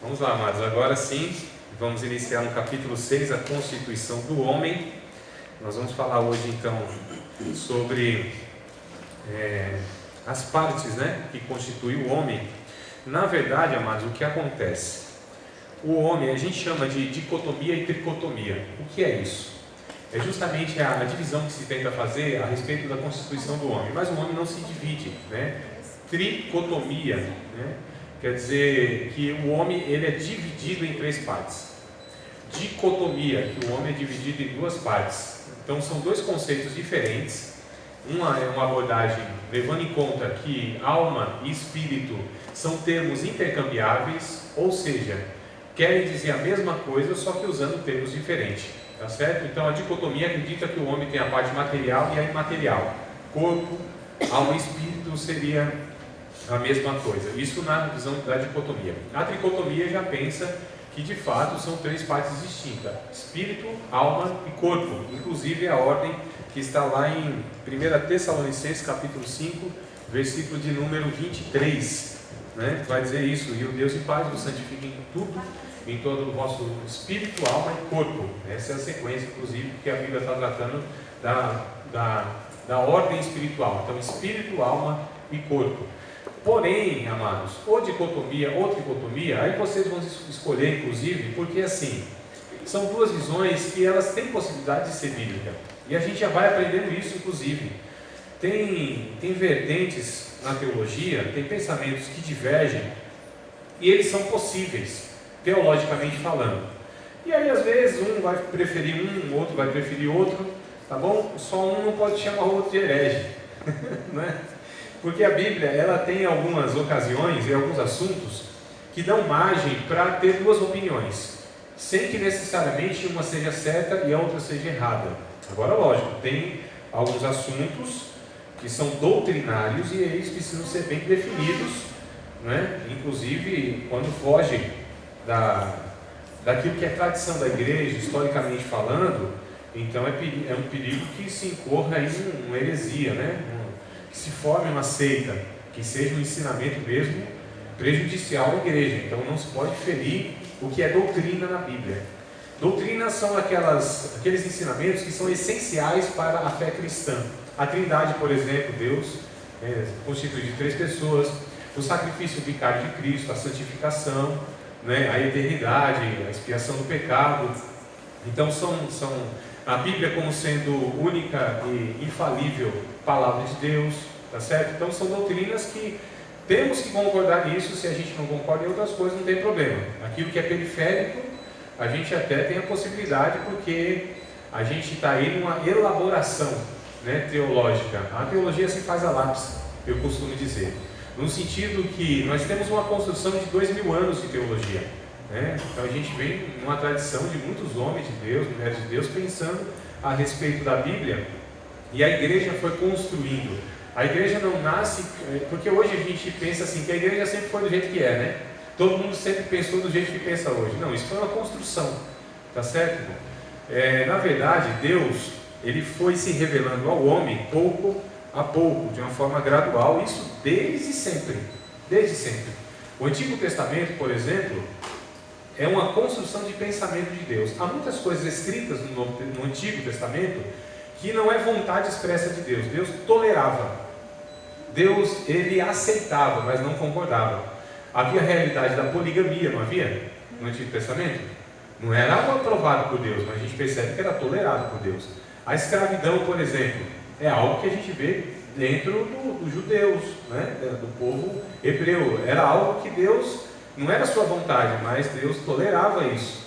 Vamos lá, amados, agora sim, vamos iniciar no capítulo 6, a constituição do homem. Nós vamos falar hoje então sobre as partes, que constituem o homem. Na verdade, amados, o que acontece? O homem, a gente chama de dicotomia e tricotomia. O que é isso? É justamente a divisão que se tenta fazer a respeito da constituição do homem. Mas o homem não se divide, Tricotomia, quer dizer que o homem ele é dividido em três partes. Dicotomia, que o homem é dividido em duas partes. Então são dois conceitos diferentes. Uma é uma abordagem levando em conta que alma e espírito são termos intercambiáveis, ou seja, querem dizer a mesma coisa, só que usando termos diferentes, tá certo? Então a dicotomia acredita que o homem tem a parte material e a imaterial. Corpo, alma e espírito seria a mesma coisa. Isso na visão da dicotomia. A tricotomia já pensa que de fato são três partes distintas: espírito, alma e corpo. Inclusive a ordem que está lá em 1 Tessalonicenses capítulo 5, versículo de número 23, vai dizer isso: e o Deus e Pai vos santifique em tudo, em todo o vosso espírito, alma e corpo. Essa é a sequência, inclusive, que a Bíblia está tratando da ordem espiritual. Então, espírito, alma e corpo. Porém, amados, ou dicotomia ou tricotomia, aí vocês vão escolher, inclusive, porque assim, são duas visões que elas têm possibilidade de ser bíblica. E a gente já vai aprendendo isso, inclusive. Tem vertentes na teologia, tem pensamentos que divergem, e eles são possíveis, teologicamente falando. E aí, às vezes, um vai preferir um, o outro vai preferir outro, tá bom? Só um não pode chamar o outro de herege, Porque a Bíblia, ela tem algumas ocasiões e alguns assuntos que dão margem para ter duas opiniões, sem que necessariamente uma seja certa e a outra seja errada. Agora, lógico, tem alguns assuntos que são doutrinários e eles precisam ser bem definidos, Inclusive, quando fogem daquilo que é tradição da igreja, historicamente falando, então é um perigo que se incorra aí uma heresia, que se forme uma seita, que seja um ensinamento mesmo prejudicial à igreja. Então não se pode ferir o que é doutrina na Bíblia. Doutrinas são aqueles ensinamentos que são essenciais para a fé cristã. A Trindade, por exemplo, Deus constituído de três pessoas, o sacrifício vicário de Cristo, a santificação, a eternidade, a expiação do pecado. Então são a Bíblia como sendo única e infalível palavra de Deus, tá certo? Então são doutrinas que temos que concordar nisso. Se a gente não concorda em outras coisas, não tem problema. Aquilo que é periférico, a gente até tem a possibilidade, porque a gente está aí numa elaboração teológica. A teologia se faz a lápis, eu costumo dizer, no sentido que nós temos uma construção de 2000 anos de teologia. Então a gente vem numa tradição de muitos homens de Deus, mulheres de Deus, pensando a respeito da Bíblia, e a igreja foi construindo. A igreja não nasce, porque hoje a gente pensa assim, que a igreja sempre foi do jeito que é, todo mundo sempre pensou do jeito que pensa hoje. Não, isso foi uma construção, tá certo? Na verdade, Deus, ele foi se revelando ao homem pouco a pouco, de uma forma gradual, isso desde sempre. O Antigo Testamento, por exemplo, é uma construção de pensamento de Deus. Há muitas coisas escritas no Antigo Testamento que não é vontade expressa de Deus. Deus tolerava. Deus, ele aceitava, mas não concordava. Havia a realidade da poligamia, não havia? No Antigo Testamento? Não era algo aprovado por Deus, mas a gente percebe que era tolerado por Deus. A escravidão, por exemplo, é algo que a gente vê dentro dos judeus, do povo hebreu. Era algo que Deus, não era sua vontade, mas Deus tolerava isso.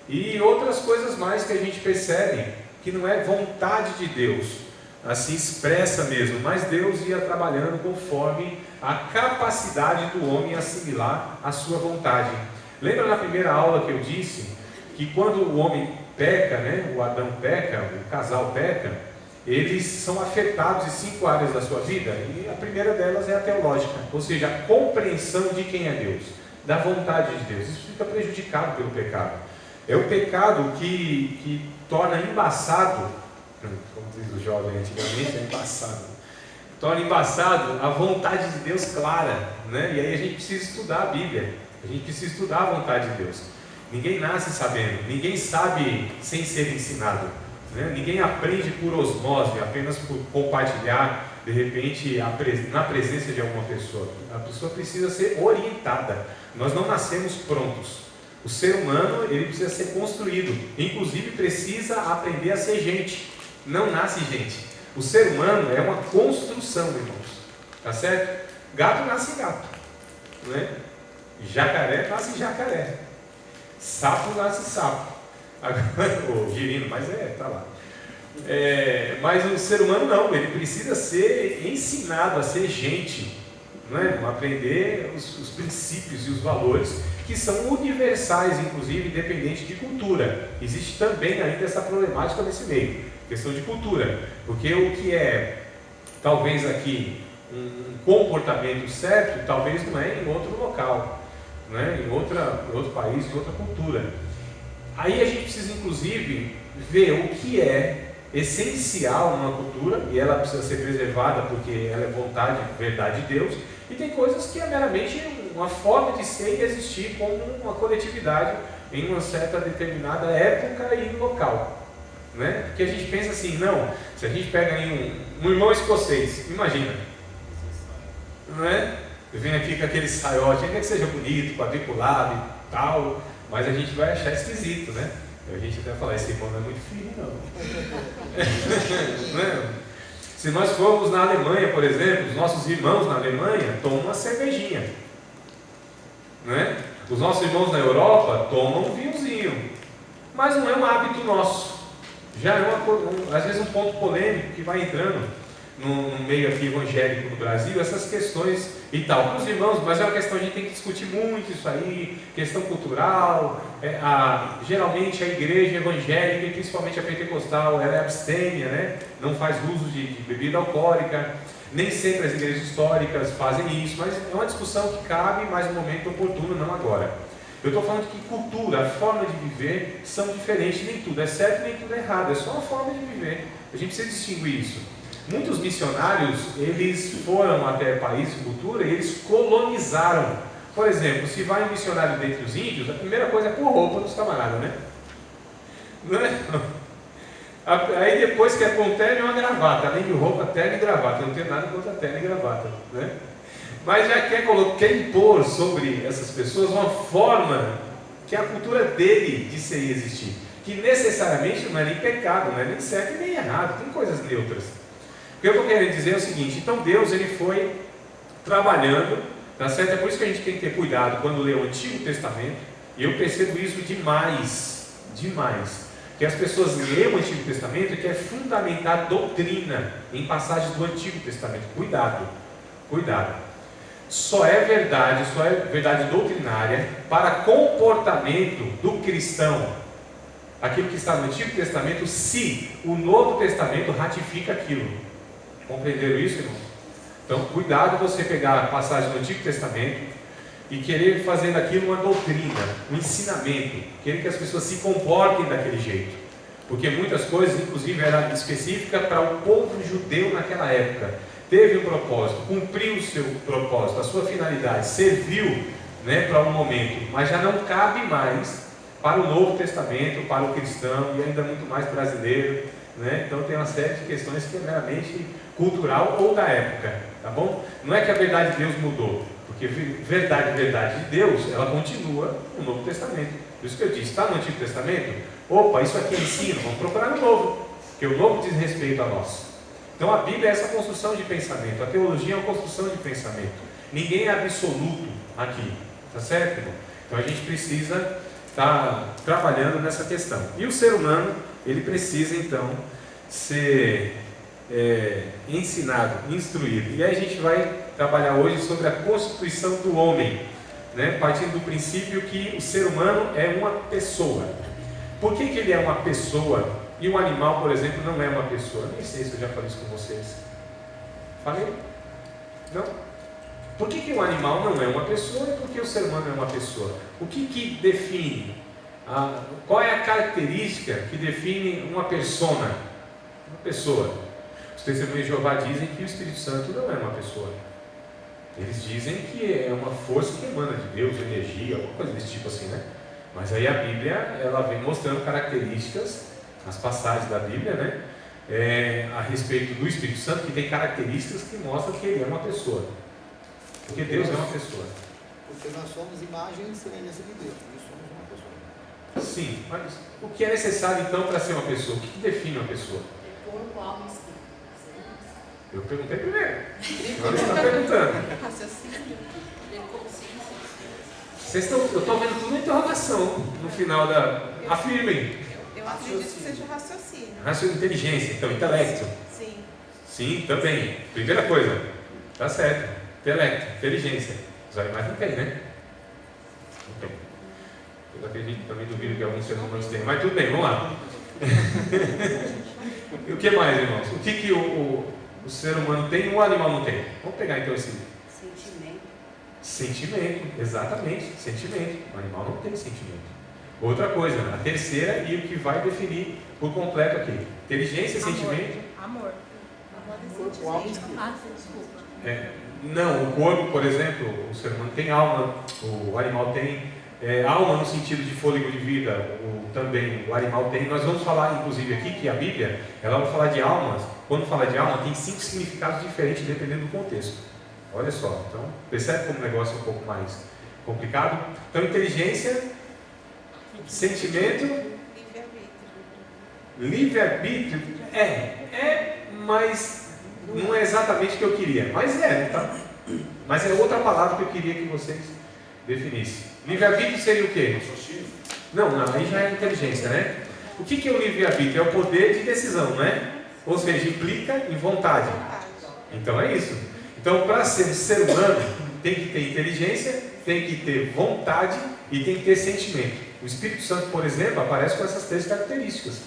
E outras coisas mais que a gente percebe que não é vontade de Deus, assim expressa mesmo, mas Deus ia trabalhando conforme a capacidade do homem assimilar a sua vontade. Lembra na primeira aula que eu disse que quando o homem peca, o Adão peca, o casal peca, eles são afetados em 5 áreas da sua vida, e a primeira delas é a teológica, ou seja, a compreensão de quem é Deus, da vontade de Deus. Isso fica prejudicado pelo pecado. É o pecado que torna embaçado, como diz o jovem antigamente, embaçado. Torna embaçado a vontade de Deus clara, E aí a gente precisa estudar a Bíblia. A gente precisa estudar a vontade de Deus. Ninguém nasce sabendo, ninguém sabe sem ser ensinado, né? Ninguém aprende por osmose, apenas por compartilhar, de repente, na presença de alguma pessoa. A pessoa precisa ser orientada. Nós não nascemos prontos. O ser humano, ele precisa ser construído. Inclusive, precisa aprender a ser gente. Não nasce gente. O ser humano é uma construção, irmãos. Tá certo? Gato nasce gato, né? Jacaré nasce jacaré. Sapo nasce sapo. O girino, mas tá lá. Mas o ser humano não, ele precisa ser ensinado a ser gente, não é? Aprender os princípios e os valores que são universais, inclusive independente de cultura. Existe também ainda essa problemática nesse meio, questão de cultura, porque o que é talvez aqui um comportamento certo, talvez não é em outro local, não é? Em outro país, em outra cultura. Aí a gente precisa inclusive ver o que é essencial numa cultura, e ela precisa ser preservada porque ela é vontade, verdade de Deus, e tem coisas que é meramente uma forma de ser e existir como uma coletividade em uma certa determinada época e local, né? Porque a gente pensa assim, não, se a gente pega aí um irmão escocês, imagina, não é? Vem aqui com aquele saiote, ainda que seja bonito, quadriculado e tal, mas a gente vai achar esquisito, né? A gente até fala, esse irmão não é muito firme, não. Né? Se nós formos na Alemanha, por exemplo, os nossos irmãos na Alemanha tomam uma cervejinha, né? Os nossos irmãos na Europa tomam um vinhozinho, mas não é um hábito nosso. Já é às vezes um ponto polêmico que vai entrando no meio aqui evangélico no Brasil, essas questões e tal, para os irmãos, mas é uma questão, a gente tem que discutir muito isso aí, questão cultural. Geralmente a igreja evangélica, e principalmente a pentecostal, ela é abstêmia, né? Não faz uso de bebida alcoólica, nem sempre as igrejas históricas fazem isso, mas é uma discussão que cabe, mas no momento oportuno, não agora. Eu estou falando que cultura, a forma de viver são diferentes, nem tudo é certo, nem tudo é errado, é só uma forma de viver, a gente precisa distinguir isso. Muitos missionários, eles foram até países e cultura e eles colonizaram. Por exemplo, se vai um missionário dentre os índios, a primeira coisa é pôr roupa dos camaradas, né? Não é? Aí depois quer pôr um terno e uma gravata, além de roupa, terno e gravata. Eu não tenho nada contra terno e gravata, né? Mas já quer impor sobre essas pessoas uma forma que é a cultura dele de ser e existir, que necessariamente não é nem pecado, não é nem certo e nem errado, tem coisas neutras. O que eu estou querendo dizer é o seguinte: então Deus, ele foi trabalhando, tá certo? É por isso que a gente tem que ter cuidado quando lê o Antigo Testamento, e eu percebo isso demais, que as pessoas leem o Antigo Testamento e querem fundamentar doutrina em passagens do Antigo Testamento. Cuidado. Só é verdade doutrinária para comportamento do cristão, aquilo que está no Antigo Testamento, se o Novo Testamento ratifica aquilo. Compreenderam isso, irmão? Então, cuidado você pegar a passagem do Antigo Testamento e querer fazer daquilo uma doutrina, um ensinamento, querer que as pessoas se comportem daquele jeito, porque muitas coisas, inclusive, eram específicas para o povo judeu naquela época. Teve um propósito, cumpriu o seu propósito, a sua finalidade, serviu, né, para um momento, mas já não cabe mais para o Novo Testamento, para o cristão e ainda muito mais brasileiro, né? Então tem uma série de questões que é meramente cultural ou da época, tá bom? Não é que a verdade de Deus mudou, porque verdade de Deus, ela continua no Novo Testamento. Por isso que eu disse, está no Antigo Testamento? Opa, isso aqui é ensino, vamos procurar no Novo, porque o Novo diz respeito a nós. Então a Bíblia é essa construção de pensamento, a teologia é uma construção de pensamento. Ninguém é absoluto aqui, tá certo, irmão? Então a gente precisa estar trabalhando nessa questão. E o ser humano, ele precisa então ser ensinado, instruído. E aí a gente vai trabalhar hoje sobre a constituição do homem, né? Partindo do princípio que o ser humano é uma pessoa. Por que ele é uma pessoa? E um animal, por exemplo, não é uma pessoa. Nem sei se eu já falei isso com vocês. Falei? Não? Por que um animal não é uma pessoa e por que o ser humano é uma pessoa? O que define? Qual é a característica que define uma persona? Uma pessoa. Os testemunhos de Jeová dizem que o Espírito Santo não é uma pessoa. Eles dizem que é uma força que emana de Deus, energia, alguma coisa desse tipo assim, né? Mas aí a Bíblia, ela vem mostrando características, as passagens da Bíblia, né? A respeito do Espírito Santo, que tem características que mostram que ele é uma pessoa. Porque Deus é uma pessoa. Porque nós somos imagem e semelhança de Deus, e somos uma pessoa. Sim, mas o que é necessário então para ser uma pessoa? O que define uma pessoa? Corpo, alma e espírito. Eu perguntei primeiro. Agora você está perguntando. Raciocínio, consciência. Vocês estão, eu estou vendo tudo na interrogação no final da. Afirmem. Eu acredito que seja raciocínio. Raciocínio, inteligência, então, intelecto. Sim. Sim, também. Primeira coisa. Tá certo. Intelecto, inteligência. Os animais não têm, né? Não tem. Eu acredito, também duvido que alguns seres humanos tenham. Mas tudo bem, vamos lá. E o que mais, irmãos? O que o ser humano tem e o animal não tem? Vamos pegar então esse. Sentimento. Sentimento, exatamente. Sentimento. O animal não tem sentimento. Outra coisa, a terceira e o que vai definir por completo aqui: inteligência, Amor. sentimento. Amor. Corpo, alma e espírito. Ah, desculpa. Não, o corpo, por exemplo, o ser humano tem alma, o animal tem alma no sentido de fôlego de vida, também o animal tem. Nós vamos falar, inclusive, aqui que a Bíblia, ela vai falar de almas. Quando fala de alma, tem 5 significados diferentes dependendo do contexto. Olha só, então percebe como o negócio é um pouco mais complicado? Então, inteligência, sentimento, livre-arbítrio, mas não é exatamente o que eu queria, mas tá? Mas é outra palavra que eu queria que vocês definissem. Livre-arbítrio seria o quê? Não, aí já é inteligência, né? O que é o livre-arbítrio? É o poder de decisão, não é? Ou seja, implica em vontade. Então é isso. Então, para ser um ser humano, tem que ter inteligência, tem que ter vontade e tem que ter sentimento. O Espírito Santo, por exemplo, aparece com essas 3 características.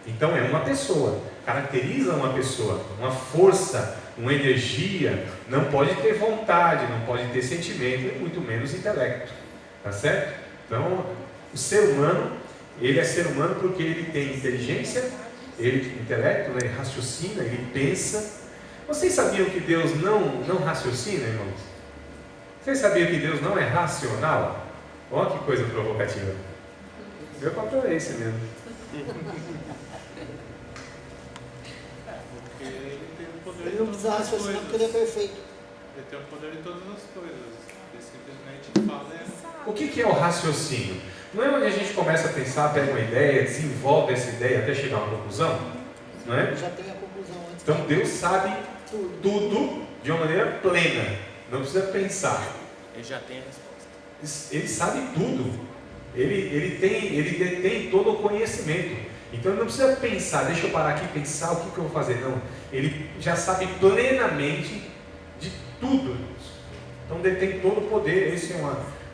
Então é uma pessoa, caracteriza uma pessoa, uma força, uma energia. Não pode ter vontade, não pode ter sentimento, e muito menos intelecto. Tá certo? Então, o ser humano, ele é ser humano porque ele tem inteligência, ele tem intelecto, ele raciocina, ele pensa. Vocês sabiam que Deus não raciocina, irmãos? Vocês sabiam que Deus não é racional? Olha que coisa provocativa. Meu papel é esse mesmo. Ele não precisa raciocinar porque ele é perfeito. Ele tem o poder de todas as coisas. Ele simplesmente fala. O que é o raciocínio? Não é onde a gente começa a pensar, pega uma ideia, desenvolve essa ideia até chegar a uma conclusão? Não é? Já tem a conclusão antes. Então Deus sabe tudo de uma maneira plena. Não precisa pensar. Ele já tem a resposta. Ele sabe tudo. Ele detém todo o conhecimento. Então ele não precisa pensar, deixa eu parar aqui e pensar o que eu vou fazer. Não. Ele já sabe plenamente de tudo. Então detém todo o poder. Esse é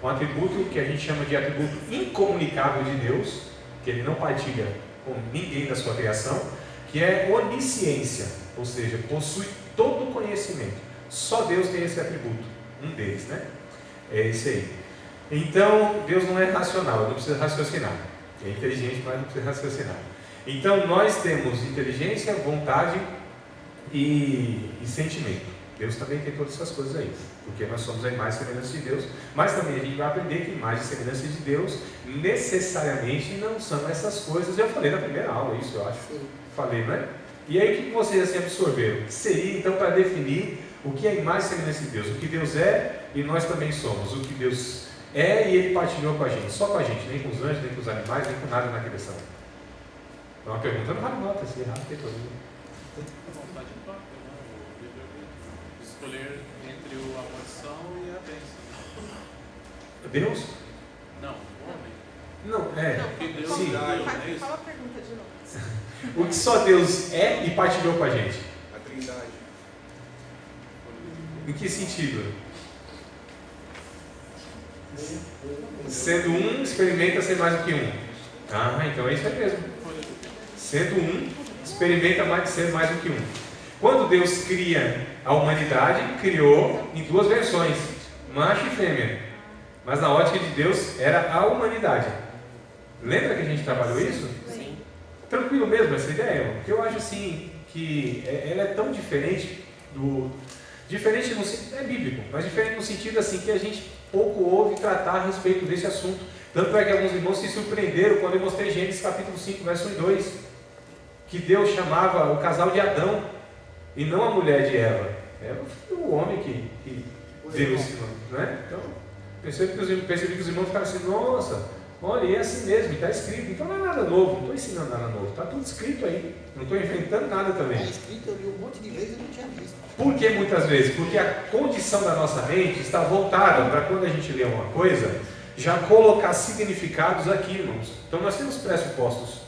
um atributo que a gente chama de atributo incomunicável de Deus, que ele não partilha com ninguém da sua criação, que é onisciência, ou seja, possui todo o conhecimento. Só Deus tem esse atributo, um deles, né? É esse aí. Então, Deus não é racional, ele não precisa raciocinar. É inteligente, mas não precisa raciocinar. Então, nós temos inteligência, vontade e sentimento. Deus também tem todas essas coisas aí, porque nós somos a imagem e semelhança de Deus, mas também a gente vai aprender que imagem e semelhança de Deus necessariamente não são essas coisas. Eu falei na primeira aula isso, eu acho. Falei, não é? E aí o que vocês assim absorveram? O que seria então para definir o que é a imagem e semelhança de Deus? O que Deus é e nós também somos. O que Deus é e Ele partilhou com a gente. Só com a gente, nem com os anjos, nem com os animais, nem com nada na criação. É uma pergunta, não vale nota, se errar, não tem problema. Vontade própria, né? Escolher entre a maldição e a bênção. Deus? Não, o homem. Não, é. Porque Deus Sim. dá, é isso? Fala a pergunta de novo. O que só Deus é e partilhou com a gente. A Trindade. Em que sentido? Sendo um, experimenta ser mais do que um. Ah, então é isso aí mesmo. Sendo um, experimenta ser mais do que um. Quando Deus cria a humanidade, criou em 2 versões, macho e fêmea. Mas na ótica de Deus era a humanidade. Lembra que a gente trabalhou isso? Sim. Tranquilo mesmo essa ideia? Porque eu acho assim que ela é tão diferente Diferente no sentido, é bíblico, mas diferente no sentido assim que a gente pouco ouve tratar a respeito desse assunto. Tanto é que alguns irmãos se surpreenderam quando eu mostrei Gênesis capítulo 5, verso 1 e 2, que Deus chamava o casal de Adão e não a mulher de Eva. Eva foi o homem que Deus ensinou, né? Então, percebi que os irmãos ficaram assim, nossa, olha, é assim mesmo, está escrito. Então não é nada novo, não estou ensinando nada novo, está tudo escrito aí, não estou inventando nada também. Está escrito, eu li um monte de vezes e não tinha visto. Por que muitas vezes? Porque a condição da nossa mente está voltada para quando a gente lê uma coisa, já colocar significados aqui, irmãos. Então nós temos pressupostos.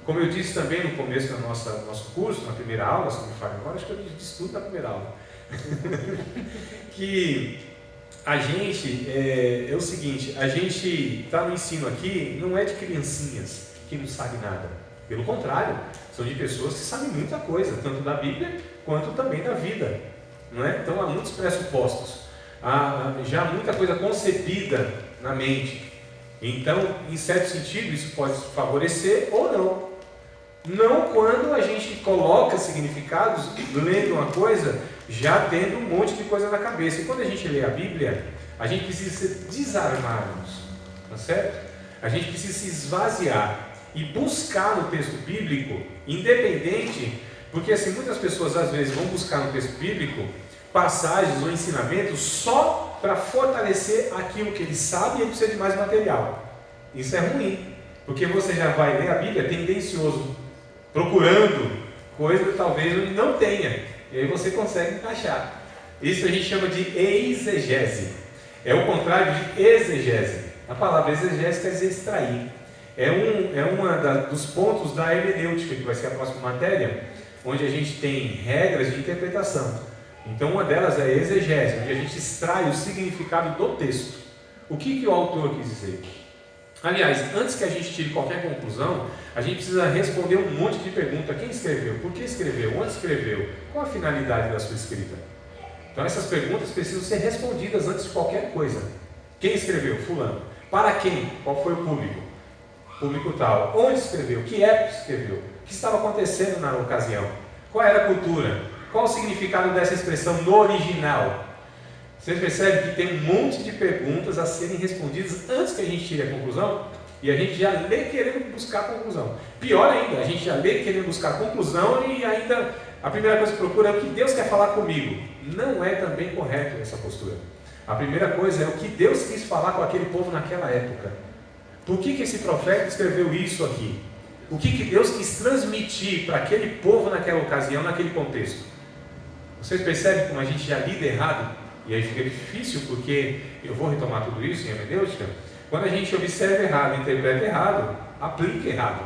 Como eu disse também no começo do nosso curso, na primeira aula, se não me falha agora, acho que eu disse tudo na primeira aula. Que a gente, é o seguinte, a gente está no ensino aqui, não é de criancinhas que não sabem nada. Pelo contrário, são de pessoas que sabem muita coisa, tanto da Bíblia quanto também da vida. Não é? Então há muitos pressupostos, há já muita coisa concebida na mente. Então, em certo sentido, isso pode favorecer ou não. Não quando a gente coloca significados, lendo uma coisa, já tendo um monte de coisa na cabeça. E quando a gente lê a Bíblia, a gente precisa se desarmar-nos, tá certo? A gente precisa se esvaziar e buscar no texto bíblico, independente, porque assim, muitas pessoas às vezes vão buscar no texto bíblico passagens ou ensinamentos só para fortalecer aquilo que ele sabe e ele precisa de mais material. Isso é ruim, porque você já vai ler a Bíblia tendencioso, procurando coisa que talvez ele não tenha, e aí você consegue encaixar. Isso a gente chama de exegese, é o contrário de exegese. A palavra exegese quer dizer extrair. É um dos pontos da hermenêutica, que vai ser a próxima matéria, onde a gente tem regras de interpretação. Então uma delas é a exegese, onde a gente extrai o significado do texto. O que o autor quis dizer? Aliás, antes que a gente tire qualquer conclusão, a gente precisa responder um monte de perguntas. Quem escreveu? Por que escreveu? Onde escreveu? Qual a finalidade da sua escrita? Então essas perguntas precisam ser respondidas antes de qualquer coisa. Quem escreveu? Fulano. Para quem? Qual foi o público? Público tal. Onde escreveu? Que época escreveu? O que estava acontecendo na ocasião? Qual era a cultura? Qual o significado dessa expressão no original? Você percebe que tem um monte de perguntas a serem respondidas antes que a gente tire a conclusão? E a gente já lê querendo buscar a conclusão. Pior ainda, a gente já lê querendo buscar a conclusão e ainda a primeira coisa que procura é o que Deus quer falar comigo. Não é também correto essa postura. A primeira coisa é o que Deus quis falar com aquele povo naquela época. Por que esse profeta escreveu isso aqui? O que Deus quis transmitir para aquele povo naquela ocasião, naquele contexto? Vocês percebem como a gente já lida errado? E aí fica difícil, porque eu vou retomar tudo isso em hermenêutica. Quando a gente observa errado, interpreta errado, aplica errado.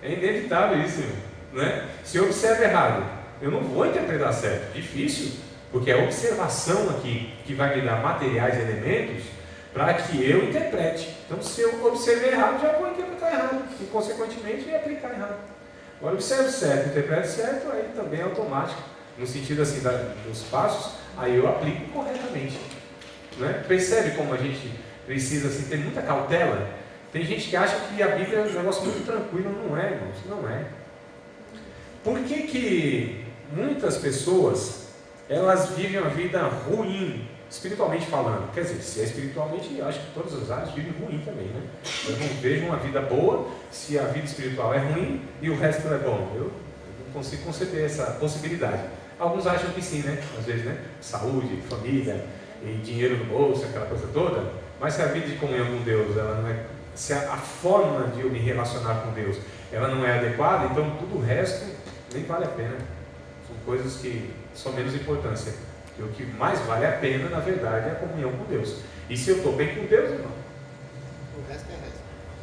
É inevitável isso, não é? Se eu observo errado, eu não vou interpretar certo. Difícil, porque é a observação aqui que vai me dar materiais e elementos para que eu interprete. Então, se eu observar errado, já vou interpretar errado e, consequentemente, aplicar errado. Agora, observo certo, interpreto certo, aí também é automático, no sentido assim dos passos, aí eu aplico corretamente. Né? Percebe como a gente precisa assim, ter muita cautela? Tem gente que acha que a Bíblia é um negócio muito tranquilo. Não é, irmãos, não é. Por que muitas pessoas elas vivem uma vida ruim, espiritualmente falando? Quer dizer, se é espiritualmente, eu acho que todas as áreas vivem ruim também, né? Eu não vejo uma vida boa se a vida espiritual é ruim e o resto é bom. Eu não consigo conceber essa possibilidade. Alguns acham que sim, né? Às vezes, né? Saúde, família, e dinheiro no bolso, aquela coisa toda. Mas se a vida de comunhão com Deus, ela não é, se a forma de eu me relacionar com Deus, ela não é adequada, então tudo o resto nem vale a pena. São coisas que são menos importância. E o que mais vale a pena, na verdade, é a comunhão com Deus. E se eu estou bem com Deus, irmão? O resto é resto.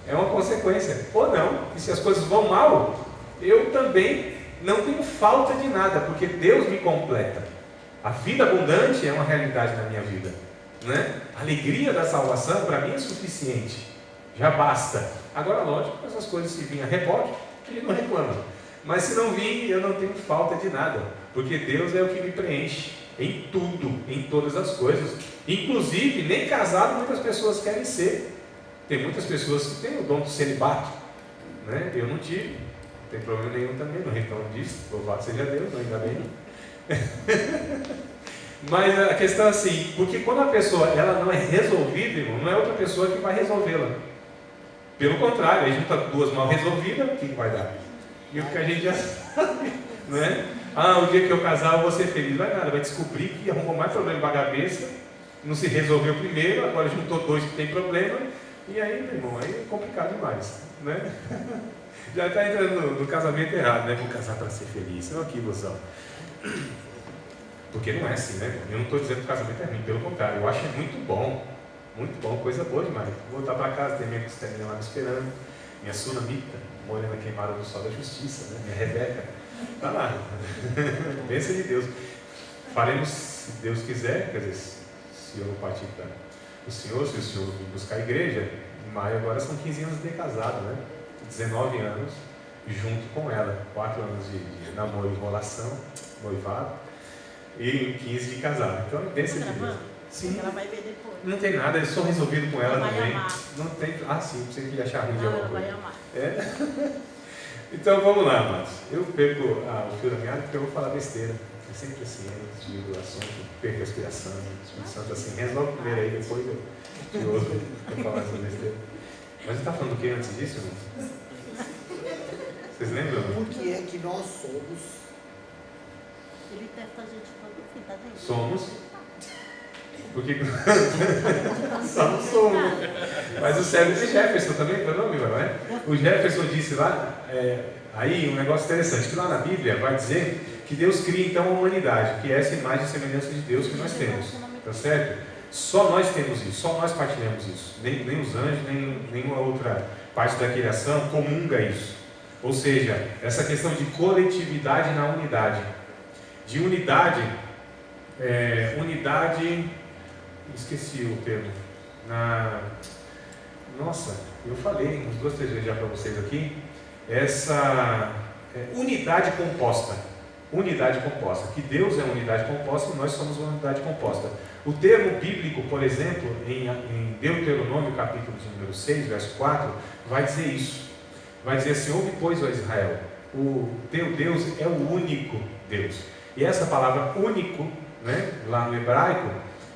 É uma consequência. Ou não. E se as coisas vão mal, eu também não tenho falta de nada, porque Deus me completa. A vida abundante é uma realidade na minha vida, né? A alegria da salvação para mim é suficiente, já basta. Agora, lógico, essas coisas se virem a rebote, ele não reclama. Mas se não vir, eu não tenho falta de nada, porque Deus é o que me preenche em tudo, em todas as coisas. Inclusive, nem casado muitas pessoas querem ser. Tem muitas pessoas que têm o dom do celibato, né? Eu não tive. Não tem problema nenhum também, não reclamo disso, louvado seja Deus, ainda bem. Mas a questão é assim, porque quando a pessoa ela não é resolvida, irmão, não é outra pessoa que vai resolvê-la. Pelo contrário, aí junta duas mal resolvidas, o que vai dar? E o que a gente já sabe, não é? O dia que eu casar eu vou ser feliz. Vai nada, vai descobrir que arrumou mais problema para a cabeça, não se resolveu primeiro, agora juntou dois que tem problema, e aí, meu irmão, aí é complicado demais, né? Já está entrando no casamento errado, né? Vou casar para ser feliz. Não, que ilusão. Porque não é assim, né? Eu não estou dizendo que o casamento é ruim, pelo contrário, eu acho muito bom, coisa boa demais. Vou voltar para casa, tem minha costelinha lá me esperando, minha sunamita, morena queimada do sol da justiça, né? Minha Rebeca, está lá. Bênção de Deus. Faremos, se Deus quiser, quer dizer, se eu não partir para o Senhor, se o Senhor vir buscar a igreja, em maio agora são 15 anos de casado, né? 19 anos junto com ela, 4 anos de namoro e enrolação, noivado, e 15 de casado. Então é bênção de Deus. Sim. Ela vai ver depois. Não tem nada, eu sou resolvido com ela também. Amar. Não tem. Sim, você queria achar ruim de alguma coisa. Ela vai amar. É? Então vamos lá, amados. Eu perco o fio da meada porque eu vou falar besteira. É sempre assim, antes de ir do assunto, perco a inspiração. O Espírito Santo assim, resolve primeiro aí, depois eu te ouço para falar essa besteira. Mas você está falando do que antes disso, irmão? Vocês lembram? Por que é que nós somos? Ele testa a gente todo fim, tá vendo? Somos. Porque somos. Mas o Cérebro de Jefferson também, não é nome, não é? O Jefferson disse lá, aí um negócio interessante, que lá na Bíblia vai dizer que Deus cria então a humanidade, que é essa imagem e semelhança de Deus que nós temos. Tá certo? Só nós temos isso, só nós partilhamos isso. Nem os anjos, nem nenhuma outra parte da criação comunga isso. Ou seja, essa questão de coletividade na unidade. De unidade, esqueci o termo. Nossa, eu falei uns 2, 3 vezes já para vocês aqui. Essa unidade composta. Unidade composta. Que Deus é unidade composta e nós somos uma unidade composta. O termo bíblico, por exemplo, em Deuteronômio, capítulo de número 6, verso 4, vai dizer isso. Vai dizer assim: ouve, pois, ó Israel, o teu Deus é o único Deus. E essa palavra único, né, lá no hebraico,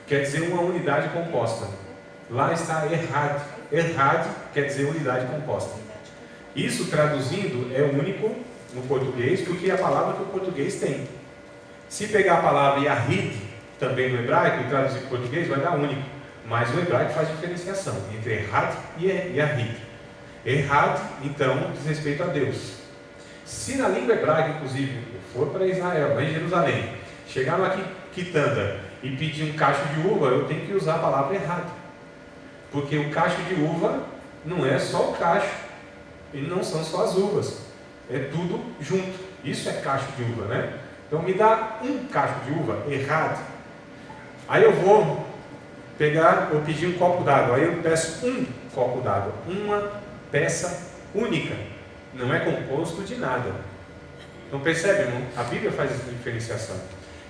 quer dizer uma unidade composta. Lá está errad. Errad quer dizer unidade composta. Isso traduzindo é único no português, porque é a palavra que o português tem. Se pegar a palavra Yahid, também no hebraico, e traduzir para o português, vai dar único. Mas o hebraico faz diferenciação entre Errad e Yahid. Errad, então, diz respeito a Deus. Se na língua hebraica, inclusive, eu for para Israel, lá em Jerusalém, chegar numa quitanda e pedir um cacho de uva, eu tenho que usar a palavra Errad. Porque o cacho de uva não é só o cacho, e não são só as uvas. É tudo junto. Isso é cacho de uva, né? Então me dá um cacho de uva, Errad. Aí eu vou pedir um copo d'água. Aí eu peço um copo d'água. Uma peça única. Não é composto de nada. Então percebe, irmão? A Bíblia faz essa diferenciação.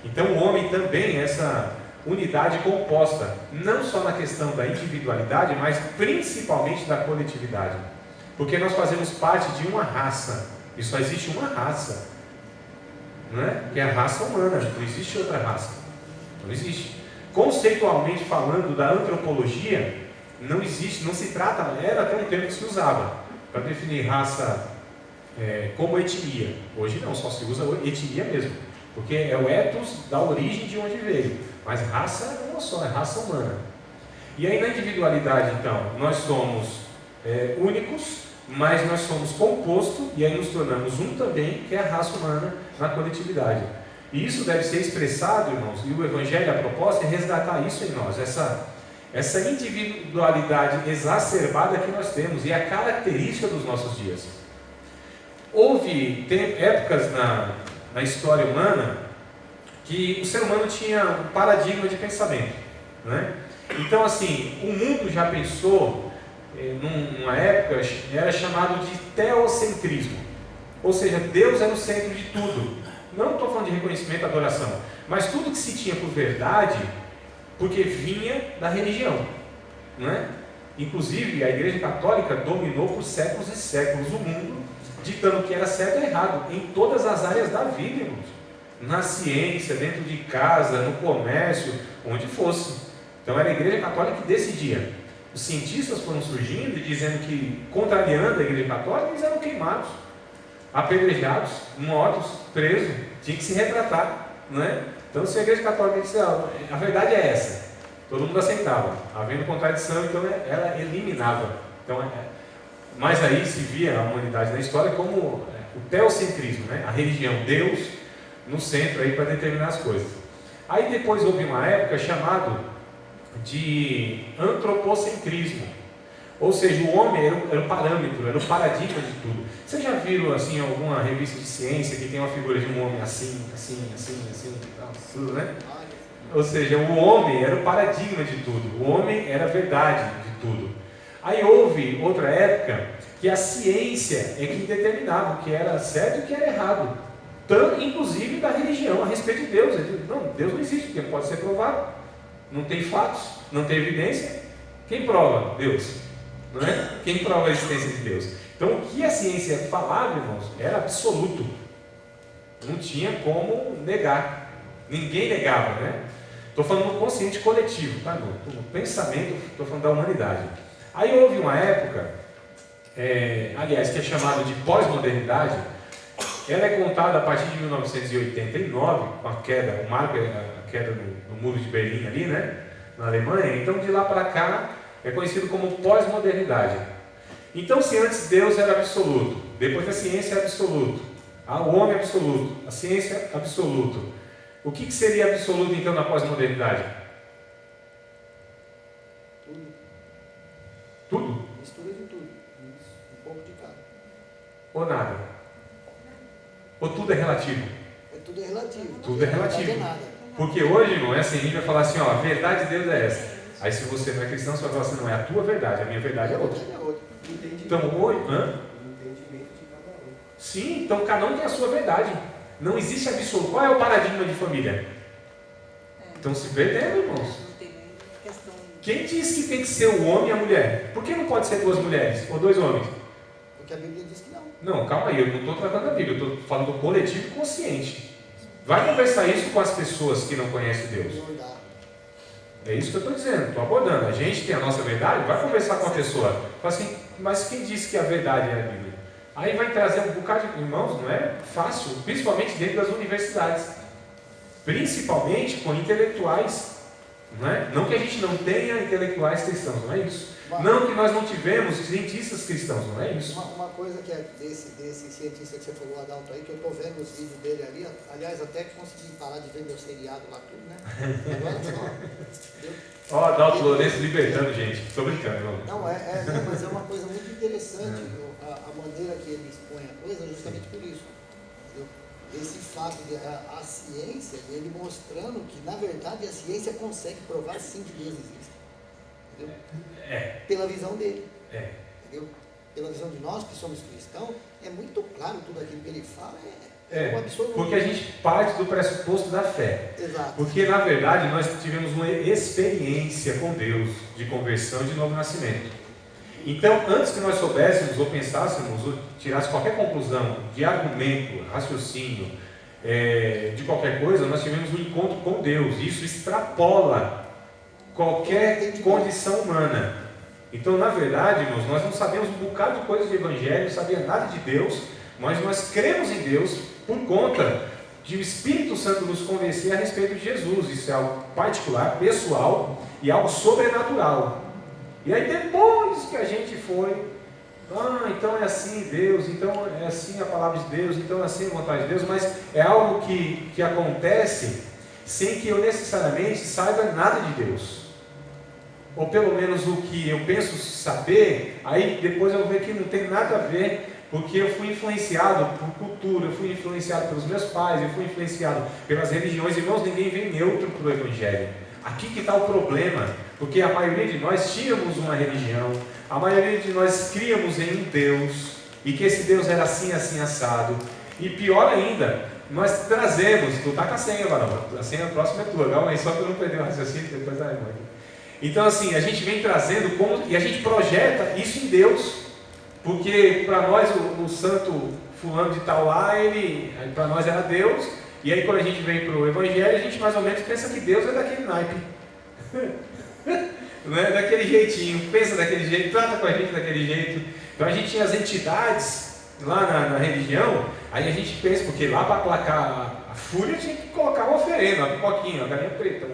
Então o homem também é essa unidade composta. Não só na questão da individualidade, mas principalmente da coletividade. Porque nós fazemos parte de uma raça. E só existe uma raça. Não é? Que é a raça humana. Não existe outra raça. Não existe. Conceitualmente falando da antropologia, não existe, não se trata, era até um termo que se usava para definir raça como etnia. Hoje não, só se usa etnia mesmo, porque é o ethos da origem de onde veio, mas raça é uma só, é raça humana. E aí na individualidade então, nós somos únicos, mas nós somos composto e aí nos tornamos um também, que é a raça humana na coletividade. E isso deve ser expressado, irmãos, e o Evangelho, a proposta é resgatar isso em nós, essa individualidade exacerbada que nós temos e a característica dos nossos dias. Houve épocas na história humana que o ser humano tinha um paradigma de pensamento, né? Então assim, o mundo já pensou, numa época, era chamado de teocentrismo, ou seja, Deus era o centro de tudo. Não estou falando de reconhecimento e adoração, mas tudo que se tinha por verdade, porque vinha da religião, não é? Inclusive a Igreja Católica dominou por séculos e séculos o mundo, ditando o que era certo e errado em todas as áreas da vida, irmãos. na ciência, dentro de casa, no comércio, onde fosse. Então era a Igreja Católica que decidia. Os cientistas foram surgindo e dizendo que, contrariando a Igreja Católica, eles eram queimados, apedrejados, mortos, presos, tinha que se retratar, não é? Então, se a Igreja Católica disse, a verdade é essa, todo mundo aceitava. Havendo contradição, então ela eliminava. Então, mas aí se via a humanidade na história como o teocentrismo, né? A religião, Deus no centro aí para determinar as coisas. Aí depois houve uma época chamado de antropocentrismo, ou seja, o homem era o parâmetro, era o paradigma de tudo. Vocês já viram assim alguma revista de ciência que tem uma figura de um homem assim, tudo, né? Ou seja, o homem era o paradigma de tudo, o homem era a verdade de tudo. Aí houve outra época que a ciência é que determinava o que era certo e o que era errado, tanto inclusive da religião a respeito de Deus. Não, Deus não existe, porque não pode ser provado, não tem fatos, não tem evidência. Quem prova? Deus, não é? Quem prova a existência de Deus? Então o que a ciência falava, irmãos, era absoluto, não tinha como negar, ninguém negava, né? Estou falando do consciente coletivo, tá? No pensamento, estou falando da humanidade. Aí houve uma época, aliás, que é chamada de pós-modernidade. Ela é contada a partir de 1989, com a queda, o marco é a queda do Muro de Berlim ali, né? Na Alemanha. Então, de lá para cá, é conhecido como pós-modernidade. Então, se antes Deus era absoluto, depois a ciência é absoluto, o homem é absoluto, a ciência é absoluto. O que seria absoluto, então, na pós-modernidade? Tudo? Mistura de tudo. Um pouco de cada. Ou nada? Ou tudo é relativo? Tudo é relativo. Tudo é relativo. Não é nada. Porque hoje, irmão, é assim, a gente vai falar assim, a verdade de Deus é essa. Aí se você não é cristão, você vai falar assim, não, é a tua verdade, a minha verdade é outra. Então hoje, sim, então cada um tem a sua verdade. Não existe absoluto. Qual é o paradigma de família? Estão se perdendo, irmãos. Não tem nem questão. Quem diz que tem que ser o homem e a mulher? Por que não pode ser duas mulheres ou dois homens? Porque a Bíblia diz que não. Não, calma aí, eu não estou tratando da Bíblia, eu estou falando do coletivo consciente. Vai conversar isso com as pessoas que não conhecem Deus. É isso que eu estou dizendo, estou abordando. A gente tem a nossa verdade, vai conversar com a pessoa. Fala assim, mas quem disse que a verdade é a Bíblia? Aí vai trazer um bocado de irmãos, não é fácil, principalmente dentro das universidades. Principalmente com intelectuais. Não é? Não que a gente não tenha intelectuais cristãos, não é isso. Não que nós não tivemos cientistas cristãos, não é isso. Uma coisa que é desse cientista que você falou, Adalto, aí, que eu estou vendo os vídeos dele ali, aliás, até consegui parar de ver meu seriado lá tudo, né? Agora só. Ó, Adalto Lourenço libertando, gente. Estou brincando, não. Não, mas é uma coisa muito interessante, a maneira que ele expõe a coisa, justamente por isso. Entendeu? Esse fato de a ciência, ele mostrando que, na verdade, a ciência consegue provar sim que Deus existe. Entendeu? Pela visão dele. Entendeu? Pela visão de nós que somos cristãos, é muito claro tudo aquilo que ele fala, um absoluto. Porque a gente parte do pressuposto da fé. Exato. Porque, na verdade, nós tivemos uma experiência com Deus de conversão e de novo nascimento. Então, antes que nós soubéssemos ou pensássemos ou tirássemos qualquer conclusão de argumento, raciocínio, de qualquer coisa, nós tivemos um encontro com Deus. Isso extrapola qualquer condição humana. Então, na verdade, irmãos, nós não sabemos um bocado de coisas de evangelho, não sabemos nada de Deus, mas nós cremos em Deus por conta de o Espírito Santo nos convencer a respeito de Jesus. Isso é algo particular, pessoal e algo sobrenatural. E aí depois que a gente foi, então é assim Deus, então é assim a palavra de Deus, então é assim a vontade de Deus, mas é algo que acontece sem que eu necessariamente saiba nada de Deus. Ou pelo menos o que eu penso saber, aí depois eu vejo que não tem nada a ver, porque eu fui influenciado por cultura, eu fui influenciado pelos meus pais, eu fui influenciado pelas religiões. Irmãos, ninguém vem neutro para o Evangelho. Aqui que está o problema, porque a maioria de nós tínhamos uma religião, a maioria de nós críamos em um Deus, e que esse Deus era assim, assim, assado, e pior ainda, nós trazemos, tu está com a senha, varão, a senha próxima é tua, calma aí, só para não perder o raciocínio, depois da irmã. Então assim, a gente vem trazendo, e a gente projeta isso em Deus, porque para nós o santo fulano de tal lá, para nós era Deus, E aí quando a gente vem para o Evangelho, a gente mais ou menos pensa que Deus é daquele naipe. Não é daquele jeitinho, pensa daquele jeito, trata com a gente daquele jeito. Então a gente tinha as entidades lá na religião, aí a gente pensa, porque lá para aplacar a fúria tinha que colocar uma oferenda, uma pipoquinha, uma galinha preta,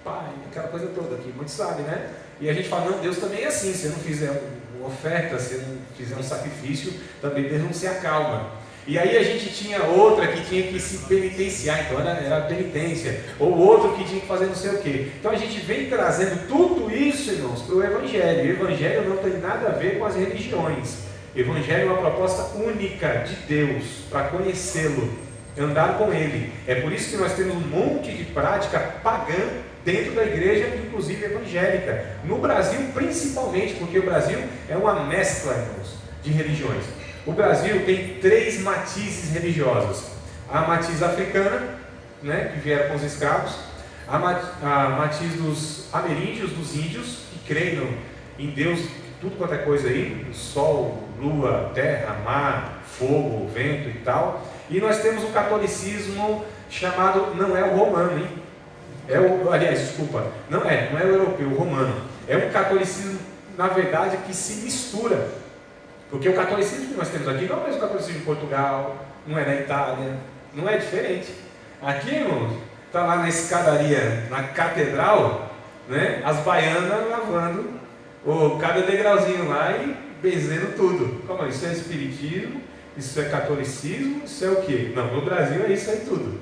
pai, aquela coisa toda que muitos sabem, né? E a gente fala, não, Deus também é assim, se não fizer uma oferta, se não fizer um sacrifício, também Deus não se acalma. E aí a gente tinha outra que tinha que se penitenciar, então era penitência, ou outro que tinha que fazer não sei o quê. Então a gente vem trazendo tudo isso, irmãos, para o Evangelho. O Evangelho não tem nada a ver com as religiões. O Evangelho é uma proposta única de Deus, para conhecê-lo, andar com Ele. É por isso que nós temos um monte de prática pagã dentro da igreja, inclusive evangélica. No Brasil, principalmente, porque o Brasil é uma mescla, irmãos, de religiões. O Brasil tem 3 matizes religiosas. A matiz africana, né, que vieram com os escravos. A matiz dos ameríndios, dos índios, que creem em Deus, tudo quanto é coisa aí, sol, lua, terra, mar, fogo, vento e tal. E nós temos o catolicismo chamado, não é o romano, hein? Não é o europeu, o romano. É um catolicismo, na verdade, que se mistura. Porque o catolicismo que nós temos aqui não é o mesmo catolicismo de Portugal, não é na Itália, não é diferente. Aqui, irmãos, está lá na escadaria, na catedral, né, as baianas lavando cada degrauzinho lá e benzendo tudo. Como é? Isso é espiritismo, isso é catolicismo, isso é o quê? Não, no Brasil é isso aí tudo.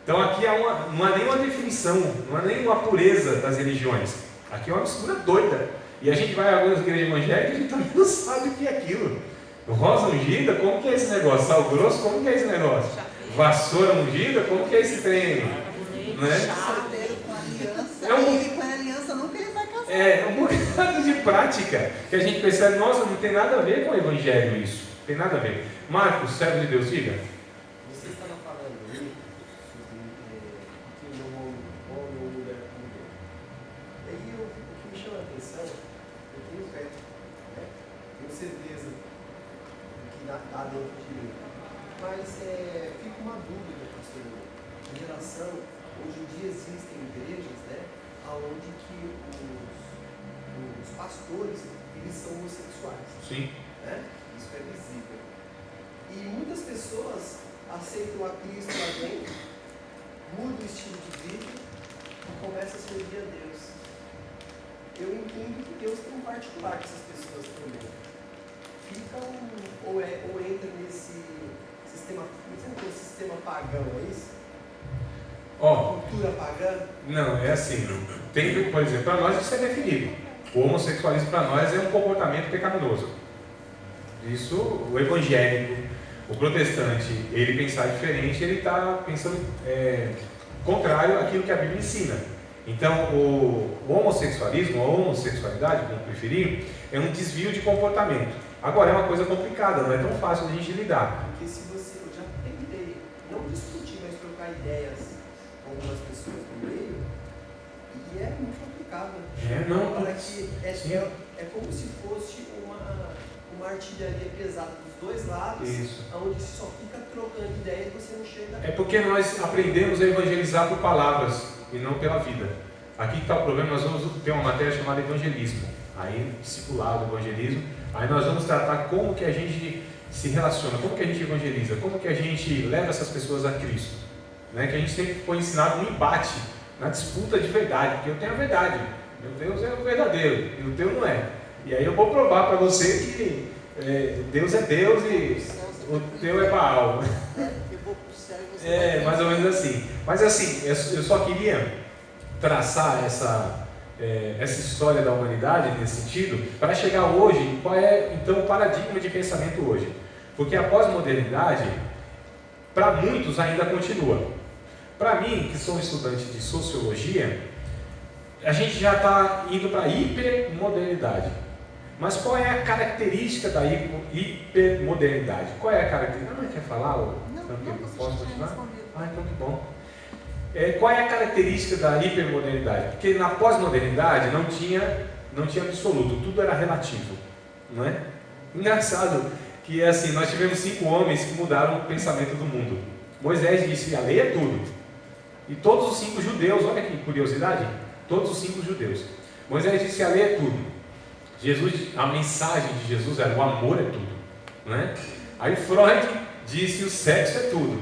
Então aqui não há nenhuma definição, não há nenhuma pureza das religiões. Aqui é uma mistura doida. E a gente vai a algumas igrejas evangélicas e a gente também não sabe o que é aquilo. Rosa ungida, como que é esse negócio? Sal grosso, como que é esse negócio? Vassoura ungida, como que é esse trem? Né? Solteiro com aliança, ele com a aliança nunca ele vai casar. É um bocado de prática que a gente percebe, nossa, não tem nada a ver com o evangelho isso. Não tem nada a ver. Marcos, servo de Deus, diga. Você estava falando aí sobre que não homem ou mulher como Deus. Aí o que me chama a atenção, eu tenho fé, né? Tenho certeza do que dá dentro de mim. Mas fica uma dúvida, pastor, em relação, hoje em dia existem igrejas, né, onde que os pastores, eles são homossexuais. Sim. Né? Isso é visível. E muitas pessoas aceitam a Cristo lá dentro, mudam o estilo de vida e começam a servir a Deus. Eu entendo que Deus tem um particular com essas pessoas também. Ou entra nesse sistema pagão, é isso? Cultura pagã? Não, é assim. Tem, por exemplo, para nós isso é definido. O homossexualismo para nós é um comportamento pecaminoso. Isso, o evangélico, o protestante, ele pensar diferente, ele está pensando contrário àquilo que a Bíblia ensina. Então, o homossexualismo, a homossexualidade, como preferir, é um desvio de comportamento. Agora, é uma coisa complicada, não é tão fácil de a gente lidar. Porque se você, eu já tentei, não discutir, mas trocar ideias com algumas pessoas no meio, e é muito complicado. É como se fosse uma artilharia pesada dos dois lados, onde só fica trocando ideias e você não chega. É porque nós aprendemos a evangelizar por palavras e não pela vida. Aqui está o problema, nós vamos ter uma matéria chamada evangelismo. Aí, discipulado, evangelismo. Aí nós vamos tratar como que a gente se relaciona, como que a gente evangeliza, como que a gente leva essas pessoas a Cristo. Né? Que a gente sempre foi ensinado no embate, na disputa de verdade, porque eu tenho a verdade. Meu Deus é o verdadeiro e o teu não é. E aí eu vou provar para você que Deus é Deus e o teu é Baal. Mais ou menos assim. Mas assim, eu só queria traçar essa história da humanidade nesse sentido, para chegar hoje, qual é então o paradigma de pensamento hoje? Porque a pós-modernidade, para muitos ainda continua. Para mim, que sou estudante de sociologia, a gente já está indo para a hipermodernidade. Mas qual é a característica da hipermodernidade? Qual é a característica? Não quer falar? Posso continuar? Então que bom. Qual é a característica da hipermodernidade? Porque na pós-modernidade não tinha absoluto, tudo era relativo, não é? Engraçado que assim, nós tivemos 5 homens que mudaram o pensamento do mundo. Moisés disse, a lei é tudo. E todos os 5 judeus, olha que curiosidade, todos os 5 judeus. Moisés disse, a lei é tudo. A mensagem de Jesus era, o amor é tudo. Não é? Aí Freud disse, o sexo é tudo.